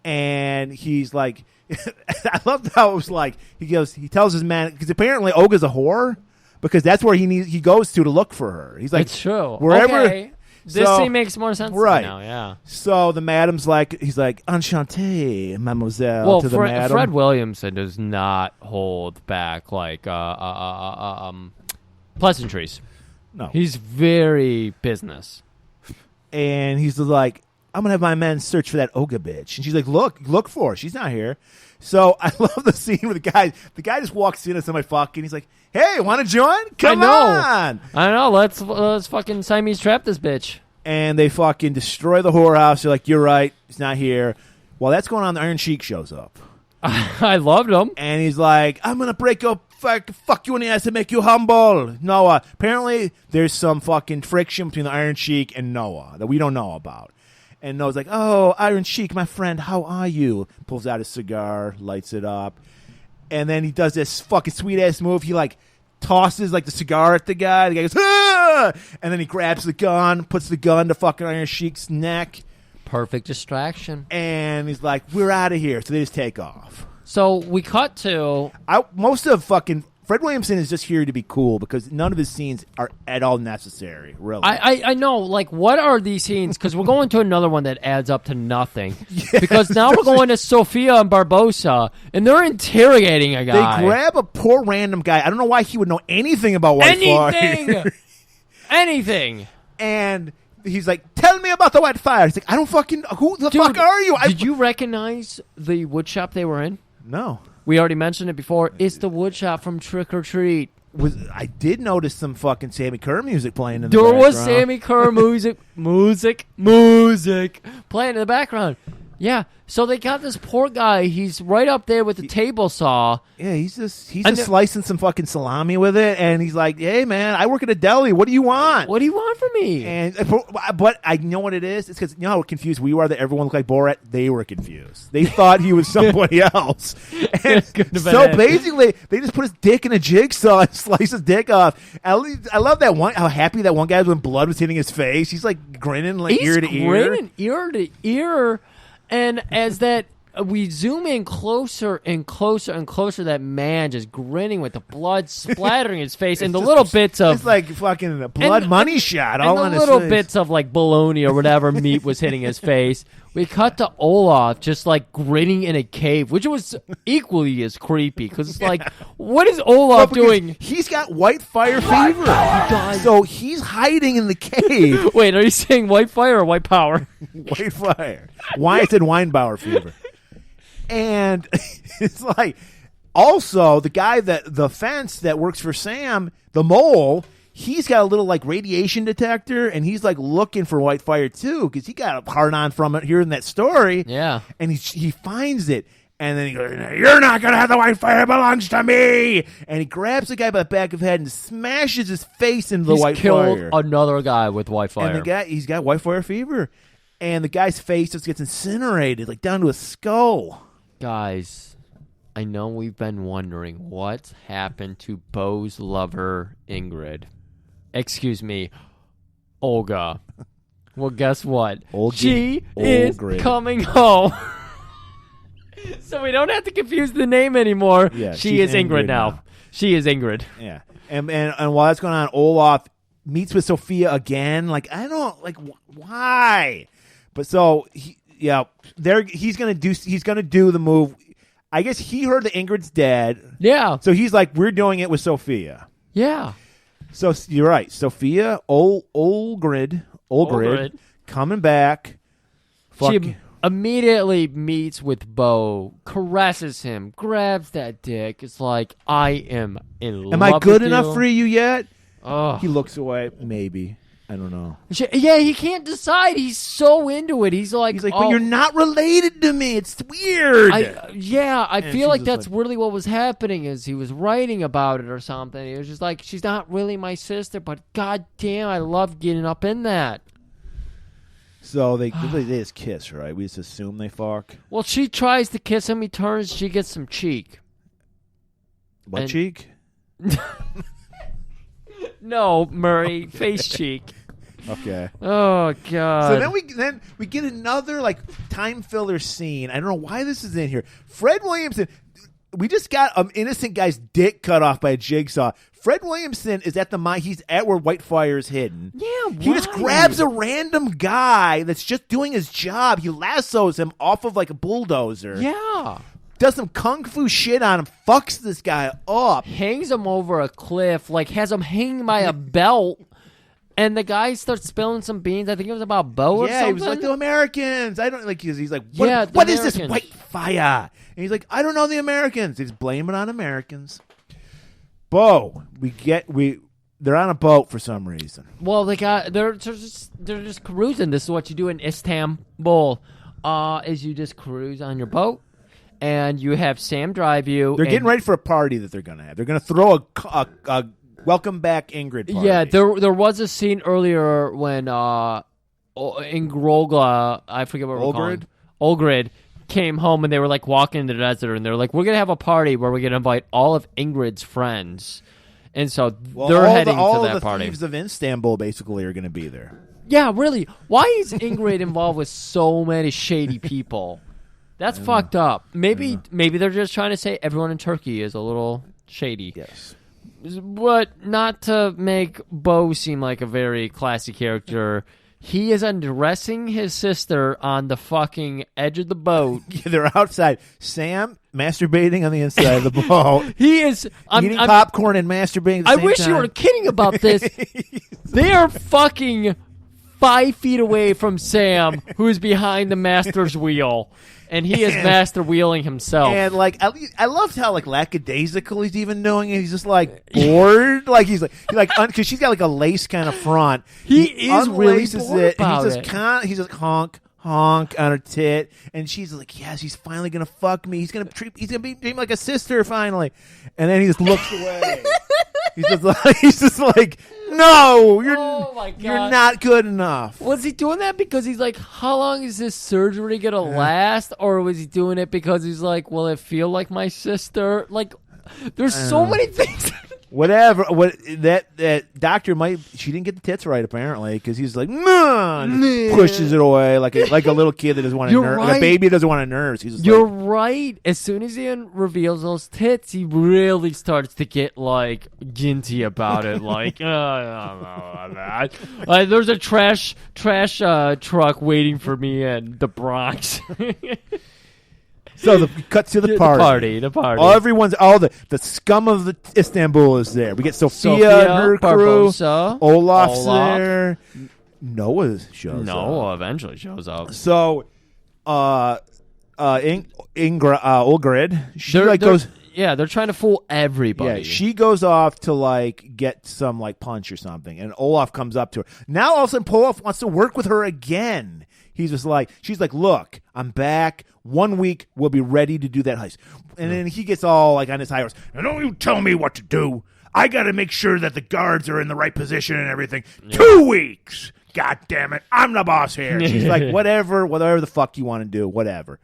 and he's like, I loved how it was like, he tells his man, because apparently Olga's a whore, because that's where he goes to look for her. He's like, it's true. Wherever. Okay. This scene makes more sense right to me now, yeah. So the madam's like, he's like, enchanté, mademoiselle, well, to the madam. Fred Williamson does not hold back, like, pleasantries. No. He's very business. And he's like, I'm going to have my men search for that Olga bitch. And she's like, look for her. She's not here. So I love the scene where the guy just walks in and somebody fucking, he's like, hey, want to join? Come on. I know. Let's fucking Siamese trap this bitch. And they fucking destroy the whorehouse. They're like, you're right. He's not here. While that's going on, the Iron Sheik shows up. I loved him. And he's like, I'm going to break your fuck you in the ass to make you humble. Noah. Apparently, there's some fucking friction between the Iron Sheik and Noah that we don't know about. And Noah's like, "Oh, Iron Sheik, my friend, how are you?" Pulls out his cigar, lights it up, and then he does this fucking sweet ass move. He like tosses like the cigar at the guy. The guy goes, "Ah!" And then he grabs the gun, puts the gun to fucking Iron Sheik's neck. Perfect distraction. And he's like, "We're out of here." So they just take off. So we cut to... Most of fucking Fred Williamson is just here to be cool because none of his scenes are at all necessary, really. I know, like, what are these scenes? Because we're going to another one that adds up to nothing. Yes, because now we're going to Sofia and Barbosa, and they're interrogating a guy. They grab a poor random guy. I don't know why he would know anything about White Fire. Anything. And he's like, "Tell me about the White Fire." He's like, "I don't fucking... Who the fuck are you?" Did you recognize the woodshop they were in? No. We already mentioned it before. It's the woodshop from Trick or Treat. I did notice some fucking Sammy Kerr music playing in the background. There was Sammy Kerr music playing in the background. Yeah, so they got this poor guy. He's right up there with the table saw. Yeah, he's just slicing some fucking salami with it, and he's like, "Hey, man, I work at a deli. What do you want? What do you want from me?" And but I know what it is. It's because you know how confused we are that everyone looked like Borat. They were confused. They thought he was somebody else. And so basically, they just put his dick in a jigsaw and slice his dick off. I love that one. How happy that one guy was when blood was hitting his face. He's like grinning like ear to ear. Ear to ear. And as that we zoom in closer and closer and closer, that man just grinning with the blood splattering his face, and the little bits of it's like fucking a blood money shot all on his face. And the little bits of like bologna or whatever meat was hitting his face. We cut to Olaf just like grinning in a cave, which was equally as creepy because it's like, what is Olaf doing? He's got White Fire fever. So he's hiding in the cave. Wait, are you saying White Fire or White Power? White Fire. Why I said Weinbauer fever. And it's like, also the guy the fence that works for Sam, the mole, he's got a little like radiation detector, and he's like looking for White Fire too because he got a hard on from it here in that story. Yeah, and he finds it, and then he goes, "You're not gonna have the White Fire. It belongs to me." And he grabs the guy by the back of the head and smashes his face into the White Fire. He's killed another guy with White Fire, and the guy he's got White Fire fever, and the guy's face just gets incinerated like down to a skull. Guys, I know we've been wondering what's happened to Bo's lover, Ingrid. Excuse me, Olga. Well, guess what? She is coming home. So we don't have to confuse the name anymore. Yeah, she is Ingrid now. She is Ingrid. Yeah. And while that's going on, Olaf meets with Sophia again. Like, I don't, like, why? But so, he's gonna do the move. I guess he heard that Ingrid's dead. Yeah. So he's like, we're doing it with Sophia. Yeah. So you're right. Sophia, Olgrid, coming back. She immediately meets with Bo, caresses him, grabs that dick. It's like, I am in love. Am I good enough for you yet? Oh. He looks away. Maybe. I don't know. Yeah, he can't decide. He's so into it. He's like, but you're not related to me. It's weird. I feel like that's really what was happening is he was writing about it or something. He was just like, she's not really my sister, but goddamn, I love getting up in that. So they just kiss, right? We just assume they fuck. Well, she tries to kiss him. He turns. She gets some cheek. What cheek? No, Murray, face cheek. Okay. Oh God. So then we get another like time filler scene. I don't know why this is in here. Fred Williamson. We just got an innocent guy's dick cut off by a jigsaw. Fred Williamson is at he's at where White Fire is hidden. Yeah, why? He just grabs a random guy that's just doing his job. He lassos him off of like a bulldozer. Yeah. Does some kung fu shit on him, fucks this guy up. Hangs him over a cliff, like has him hanging by a belt. And the guy starts spilling some beans. I think it was about Bo or something. Yeah, he was like, the Americans. I don't like. He's like, what is this White Fire? And he's like, I don't know the Americans. He's blaming it on Americans. Bo, they're on a boat for some reason. Well, they're just cruising. This is what you do in Istanbul. Is you just cruise on your boat. And you have Sam drive you. They're getting ready for a party that they're going to have. They're going to throw a welcome back Ingrid party. Yeah, there was a scene earlier when Ingrogla, I forget what we're calling Olgrid came home and they were like walking in the desert and they're like, we're gonna have a party where we're gonna invite all of Ingrid's friends, and so they're heading to that party. Thieves of Istanbul basically are going to be there. Yeah, really. Why is Ingrid involved with so many shady people? That's fucked up. Maybe they're just trying to say everyone in Turkey is a little shady. Yes. But not to make Bo seem like a very classy character, he is undressing his sister on the fucking edge of the boat. Yeah, they're outside. Sam masturbating on the inside of the boat. He is eating popcorn and masturbating at the I same wish time. you were kidding about this. They are fucking 5 feet away from Sam, who's behind the master's wheel. And he is master wheeling himself. And like, I loved how like lackadaisical he's even doing it. He's just like bored, like he's like because she's got like a lace kind of front. He is really bored about and it. He's just honk on her tit, and she's like, yes, he's finally gonna fuck me. He's gonna be treat me like a sister finally. And then he just looks away. He's just like, no, you're not good enough. Was he doing that because he's like, how long is this surgery gonna last? Or was he doing it because he's like, will it feel like my sister? Like, there's so many things. Whatever. That doctor she didn't get the tits right apparently because he's like, no, pushes it away like a little kid that doesn't want to nurse, like a baby doesn't want to nurse. He's just You're right. As soon as he reveals those tits, he really starts to get like ginty about it. Like, there's a trash truck waiting for me in the Bronx. So the cut to the party. The party. All the scum of Istanbul is there. We get Sophia and her Barbosa, crew. Olaf's there. Noah shows up. Noah eventually shows up. So, Olgrid, goes. Yeah, they're trying to fool everybody. Yeah, she goes off to like get some like punch or something, and Olaf comes up to her. Now all of a sudden, Olaf wants to work with her again. She's like, look, I'm back. 1 week, we'll be ready to do that heist. And then he gets all like on his high horse. And don't you tell me what to do. I got to make sure that the guards are in the right position and everything. Yeah. 2 weeks. God damn it. I'm the boss here. She's like, whatever the fuck you want to do, whatever.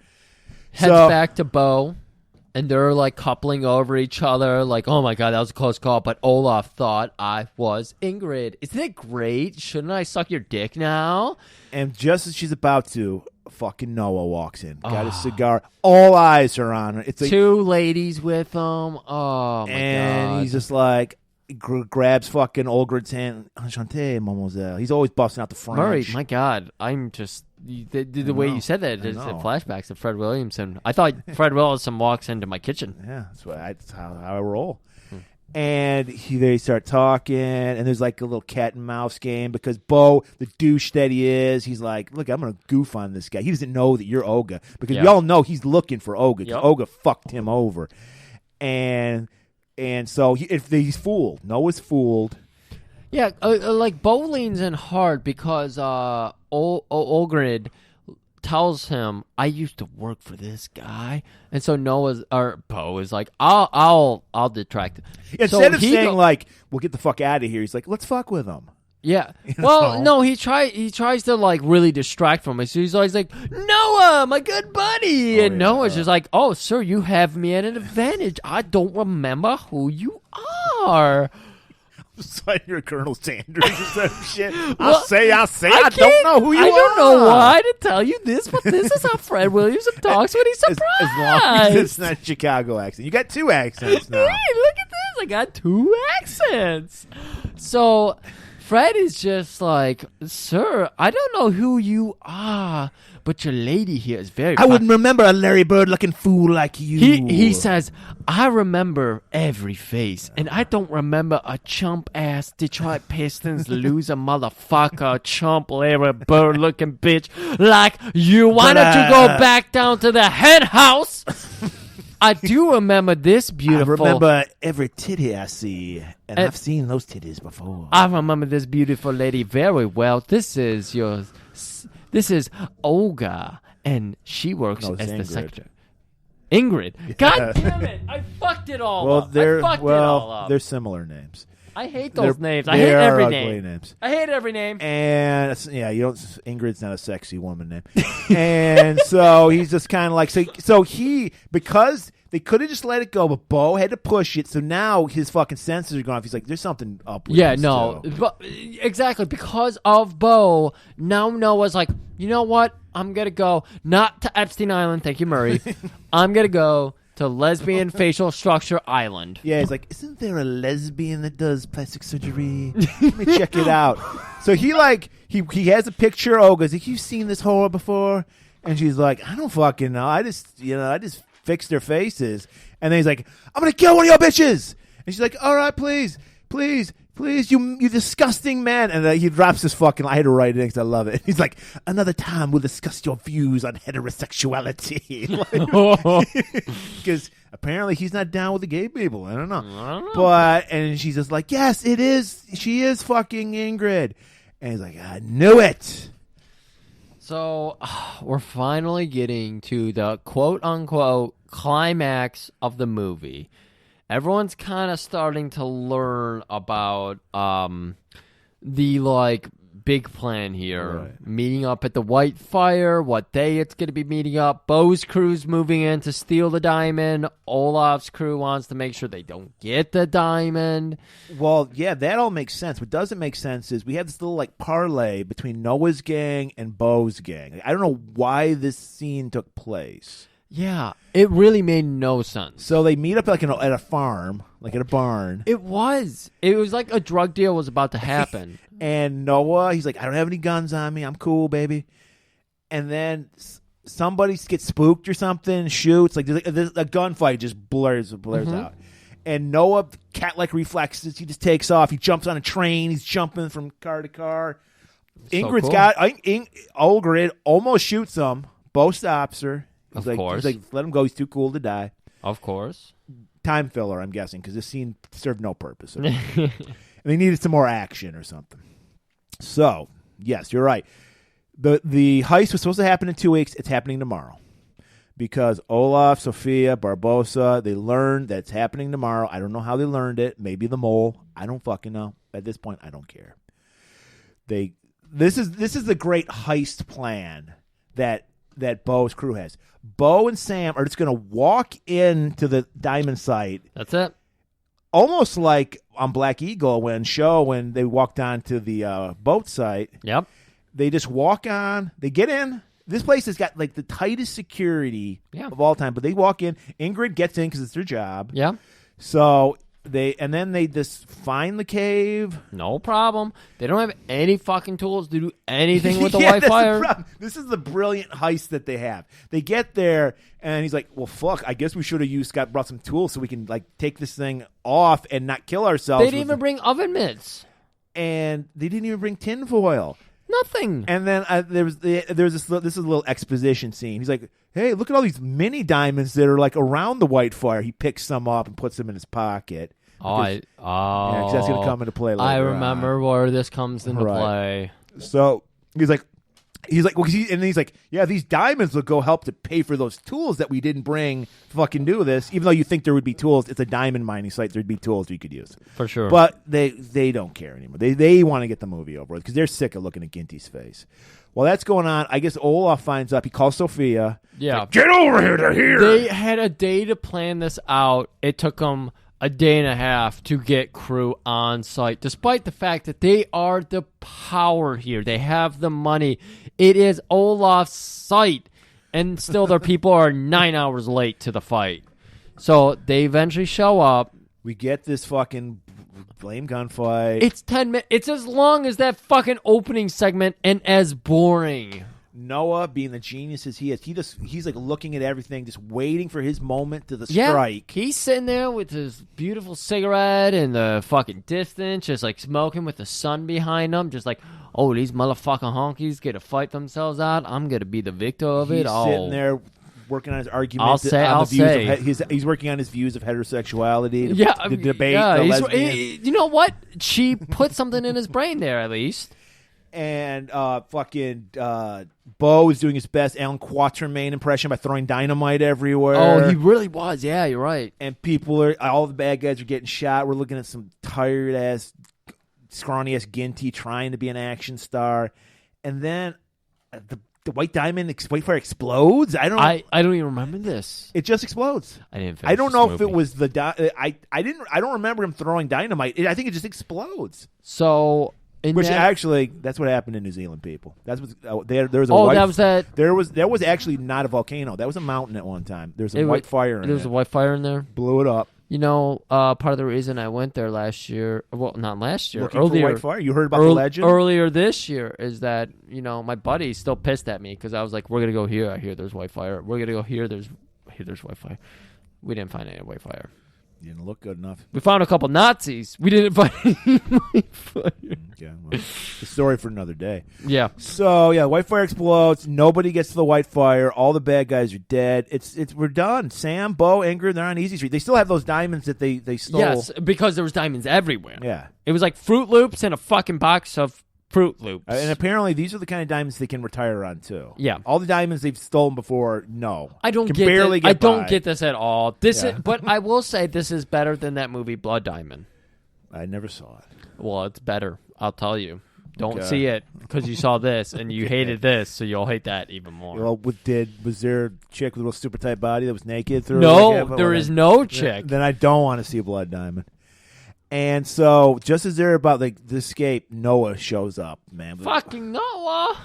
Heads back to Bo. And they're like coupling over each other, like, oh my god, that was a close call. But Olaf thought I was Ingrid. Isn't it great? Shouldn't I suck your dick now? And just as she's about to, fucking Noah walks in. Got a cigar. All eyes are on her. It's like, 2 ladies with him. Oh my god. And he's just like, grabs fucking Olgrid's hand. Enchanté, mademoiselle. He's always busting out the French. Murray, my god, I'm just... The way you said that, it's flashbacks to Fred Williamson. I thought Fred Williamson walks into my kitchen. Yeah, that's how I roll. And they start talking, and there's like a little cat and mouse game because Bo, the douche that he is, he's like, look, I'm going to goof on this guy. He doesn't know that you're Olga because we all know he's looking for Olga because Olga fucked him over. And so he's fooled. Noah's fooled. Yeah, like Bo leans in hard because Olgrid tells him, "I used to work for this guy," and so Bo is like, "I'll detract." Instead of saying like, "We'll get the fuck out of here," he's like, "Let's fuck with him." Yeah. Well, no, he tries to like really distract from it. So he's always like, "Noah, my good buddy," and Noah's just like, "Oh, sir, you have me at an advantage. I don't remember who you are." Sign your Colonel Sanders or some shit. I'll say. I don't know who you are. I don't know why to tell you this, but this is how Fred Williamson talks when he's surprised. As long as it's not a Chicago accent. You got 2 accents now. Hey, look at this. I got 2 accents. So Fred is just like, sir, I don't know who you are, but your lady here is very... I wouldn't remember a Larry Bird-looking fool like you. He says, I remember every face, and I don't remember a chump-ass Detroit Pistons loser motherfucker, chump Larry Bird-looking bitch like you. Why don't you go back down to the head house? I do remember this beautiful... I remember every titty I see, and I've seen those titties before. I remember this beautiful lady very well. This is Olga, and she works as the secretary. Ingrid. God damn it! I fucked it all up. They're similar names. I hate those names. I They hate are every ugly name. names. I hate every name. And you don't. Ingrid's not a sexy woman name, and so he's just kind of like so he because they could have just let it go, but Bo had to push it. So now his fucking senses are going off. He's like, "There's something up." With this too. But exactly because of Bo. Now Noah's like, you know what? I'm gonna go not to Epstein Island. Thank you, Murray. I'm gonna go to Lesbian Facial Structure Island. Yeah, he's like, isn't there a lesbian that does plastic surgery? Let me check it out. So he has a picture. Oh, goes, have you seen this horror before? And she's like, I don't fucking know. I just fixed their faces. And then he's like, I'm gonna kill one of your bitches. And she's like, all right, please, you disgusting man. And he drops his fucking. I had to write it because I love it. He's like, another time we'll discuss your views on heterosexuality. Because apparently he's not down with the gay people. I don't know. But and she's just like, yes, it is. She is fucking Ingrid. And he's like, I knew it. So we're finally getting to the quote unquote climax of the movie. Everyone's kind of starting to learn about the big plan here. Right. Meeting up at the White Fire, what day it's going to be meeting up. Bo's crew's moving in to steal the diamond. Olaf's crew wants to make sure they don't get the diamond. Well, yeah, that all makes sense. What doesn't make sense is we have this little parlay between Noah's gang and Bo's gang. I don't know why this scene took place. Yeah, it really made no sense. So they meet up at a farm, like at a barn. It was like a drug deal was about to happen. And Noah, he's like, I don't have any guns on me. I'm cool, baby. And then somebody gets spooked or something, shoots. Like there's a gunfight just blurs out. And Noah, cat-like reflexes, he just takes off. He jumps on a train. He's jumping from car to car. Ingrid's got Ingrid almost shoots him. Bo stops her. He's course. He's like, let him go. He's too cool to die. Of course. Time filler, I'm guessing, because this scene served no purpose. And they needed some more action or something. So, yes, you're right. The heist was supposed to happen in 2 weeks. It's happening tomorrow. Because Olaf, Sophia, Barbosa, they learned that it's happening tomorrow. I don't know how they learned it. Maybe the mole. I don't fucking know. At this point, I don't care. This is the great heist plan that Bo's crew has. Bo and Sam are just going to walk into the diamond site. That's it. Almost like on Black Eagle when they walked onto the boat site. Yep. They just walk on. They get in. This place has got the tightest security of all time. But they walk in. Ingrid gets in because it's their job. Yeah. So they just find the cave. No problem. They don't have any fucking tools to do anything with the White Fire. This is the brilliant heist that they have. They get there, and he's like, well, fuck, I guess we should have brought some tools so we can take this thing off and not kill ourselves. They didn't even bring oven mitts. And they didn't even bring tinfoil. Nothing. And then this is a little exposition scene. He's like, hey, look at all these mini diamonds that are around the White Fire. He picks some up and puts them in his pocket. Because that's going to come into play later. I remember where this comes into play. So he's like, yeah, these diamonds will go help to pay for those tools that we didn't bring to fucking do this. Even though you think there would be tools, it's a diamond mining site. There'd be tools you could use for sure. But they don't care anymore. They want to get the movie over with because they're sick of looking at Ginty's face. While that's going on, I guess Olaf finds up. He calls Sophia. Yeah, like, get over here to here. They had a day to plan this out. It took them a day and a half to get crew on site, despite the fact that they are the power here. They have the money. It is Olaf's site, and still their people are 9 hours late to the fight. So they eventually show up. We get this fucking lame gunfight. It's 10 minutes. It's as long as that fucking opening segment and as boring. Noah, being the genius as he is, he's looking at everything, just waiting for his moment to strike. He's sitting there with his beautiful cigarette in the fucking distance, just smoking with the sun behind him, just oh, these motherfucking honkies get to fight themselves out. I'm gonna be the victor of it. He's sitting there working on his argument. He's working on his views of heterosexuality. Yeah, the debate. Yeah, you know what? She put something in his brain there, at least. And fucking Bo is doing his best Alan Quatermain impression by throwing dynamite everywhere. Oh, he really was. Yeah, you're right. And all the bad guys are getting shot. We're looking at some tired-ass, scrawny-ass Ginty trying to be an action star. And then the white diamond, Whitefire explodes? I don't even remember this. It just explodes. I didn't finish I don't know this if it movie. was I don't remember him throwing dynamite. I think it just explodes. So... Actually, that's what happened in New Zealand, people. That's what there was a There was actually not a volcano. That was a mountain at one time. There's a white fire in it. There was a white fire in there. Blew it up. You know, part of the reason I went there last year, well, not last year, Looking earlier, for white fire? You heard about the legend? Earlier this year is that, you know, my buddy still pissed at me because I was like, we're going to go here. I hear there's white fire. We're going to go here. There's white fire. We didn't find any white fire. You didn't look good enough. We found a couple Nazis. We didn't find any white fire. Okay, well, the story for another day. Yeah. So yeah, white fire explodes. Nobody gets to the white fire. All the bad guys are dead. We're done. Sam, Bo, Ingrid, they're on Easy Street. They still have those diamonds that they stole. Yes, because there was diamonds everywhere. Yeah. It was like Fruit Loops and a fucking box of Fruit Loops. And apparently these are the kind of diamonds they can retire on too. Yeah. All the diamonds they've stolen before, no. I don't can get barely this. get I don't by. get this at all. But I will say this is better than that movie Blood Diamond. I never saw it. Well, it's better. I'll tell you. Don't Okay. see it because you saw this and you hated this, so you'll hate that even more. Well, was there a chick with a little super tight body that was naked? No, there is no chick. Then I don't want to see a Blood Diamond. And so, just as they're about to escape, Noah shows up, man. Fucking Noah.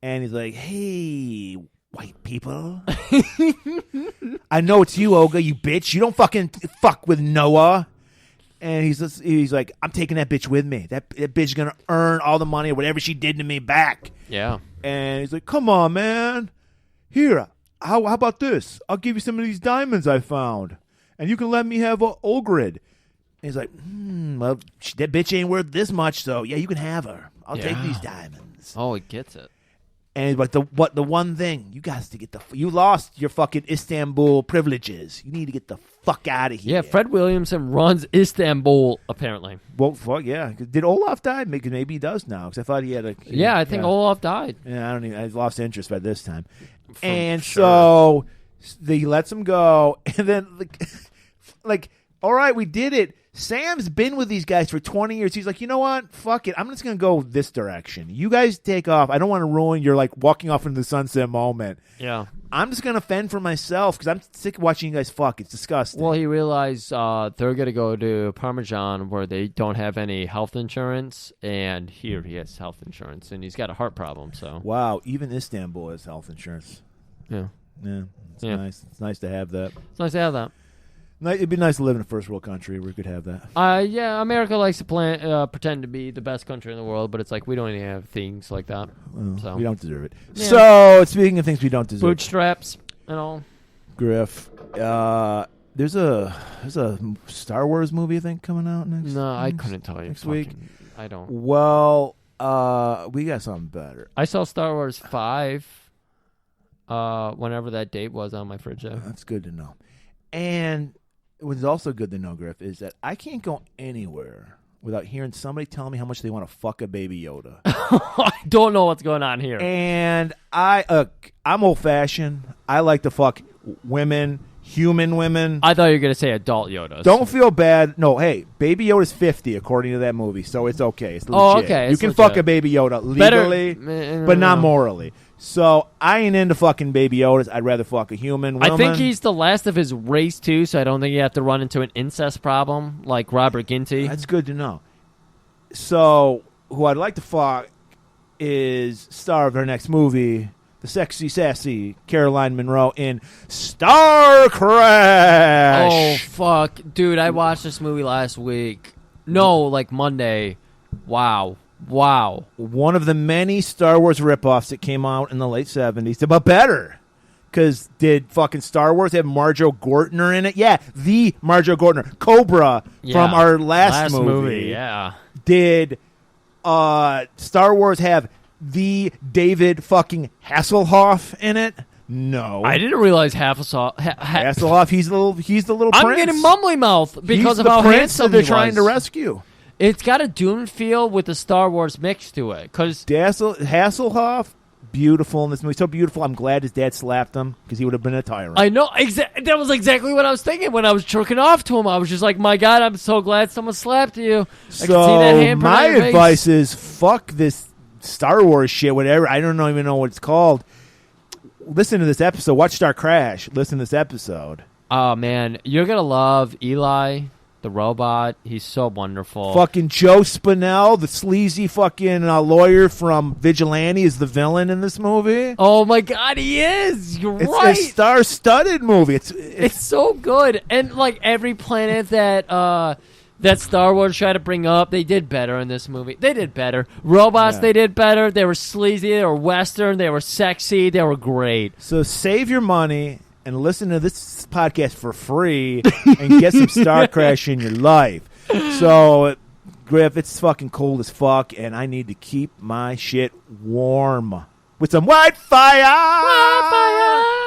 And he's like, hey, white people. I know it's you, Olga, you bitch. You don't fucking fuck with Noah. And he's like, I'm taking that bitch with me. That bitch is going to earn all the money or whatever she did to me back. Yeah. And he's like, come on, man. Here, how about this? I'll give you some of these diamonds I found. And you can let me have Olgrid. And he's like, well, that bitch ain't worth this much, so yeah, you can have her. I'll take these diamonds. Oh, he gets it. And he's like, the one thing, you guys to get you lost your fucking Istanbul privileges. You need to get the fuck out of here. Yeah, Fred Williamson runs Istanbul, apparently. Well, fuck yeah. Did Olaf die? Maybe he does now, because I thought he had a... Yeah, I think Olaf died. Yeah, I lost interest by this time. Sure. So he lets him go, and then, like, all right, we did it. Sam's been with these guys for 20 years. He's like, you know what? Fuck it. I'm just going to go this direction. You guys take off. I don't want to ruin your, walking off into the sunset moment. Yeah. I'm just going to fend for myself because I'm sick of watching you guys fuck. It's disgusting. Well, he realized they're going to go to Parmesan where they don't have any health insurance, and here he has health insurance, and he's got a heart problem, so. Wow, even Istanbul has health insurance. Yeah. Yeah, it's nice. It's nice to have that. It's nice to have that. It'd be nice to live in a first world country where we could have that. Yeah, America likes to pretend to be the best country in the world, but it's like we don't even have things like that. Well, so we don't deserve it. Yeah. So, speaking of things we don't deserve, bootstraps and all. Griff, there's a Star Wars movie I think coming out next. No, I couldn't tell you next week. I don't. Well, we got something better. I saw Star Wars 5. Whenever that date was on my fridge. That's good to know. And what's also good to know, Griff, is that I can't go anywhere without hearing somebody telling me how much they want to fuck a baby Yoda. I don't know what's going on here. And I'm old-fashioned. I like to fuck women, human women. I thought you were going to say adult Yodas. Don't feel bad. No, hey, Baby Yoda's 50 according to that movie, so it's okay. It's legit. Oh, okay. You can fuck a Baby Yoda legally, but not morally. So I ain't into fucking Baby Yodas. I'd rather fuck a human woman. I think he's the last of his race, too, so I don't think you have to run into an incest problem like Robert Ginty. That's good to know. So who I'd like to fuck is star of their next movie, the sexy, sassy Caroline Munro in Star Crash. Oh, fuck. Dude, I watched this movie last week. No, like Monday. Wow. One of the many Star Wars ripoffs that came out in the late 70s, but better. Because did fucking Star Wars have Marjo Gortner in it? Yeah, the Marjo Gortner. Cobra from our last movie. Yeah. Did Star Wars have the David fucking Hasselhoff in it? No. I didn't realize Hasselhoff. Hasselhoff, he's the little prince. I'm getting mumbly mouth because he's of the how prince handsome that they're he trying was. to rescue. It's got a Dune feel with the Star Wars mix to it. Because Hasselhoff, beautiful in this movie. So beautiful. I'm glad his dad slapped him because he would have been a tyrant. I know. That was exactly what I was thinking when I was jerking off to him. I was just like, my God, I'm so glad someone slapped you. I can see that handprint my on your face. advice is fuck this Star Wars shit, whatever. I don't even know what it's called. Listen to this episode. Watch Star Crash. Listen to this episode. Oh, man. You're going to love Eli, the robot. He's so wonderful. Fucking Joe Spinell, the sleazy fucking lawyer from Vigilante, is the villain in this movie. Oh, my God, he is. You're It's right. a star-studded movie. It's so good. And, like, every planet that Star Wars tried to bring up, they did better in this movie. They did better. Robots, they did better. They were sleazy. They were Western. They were sexy. They were great. So save your money and listen to this podcast for free and get some Star Crash in your life. So, Griff, it's fucking cold as fuck, and I need to keep my shit warm with some white fire. Fire!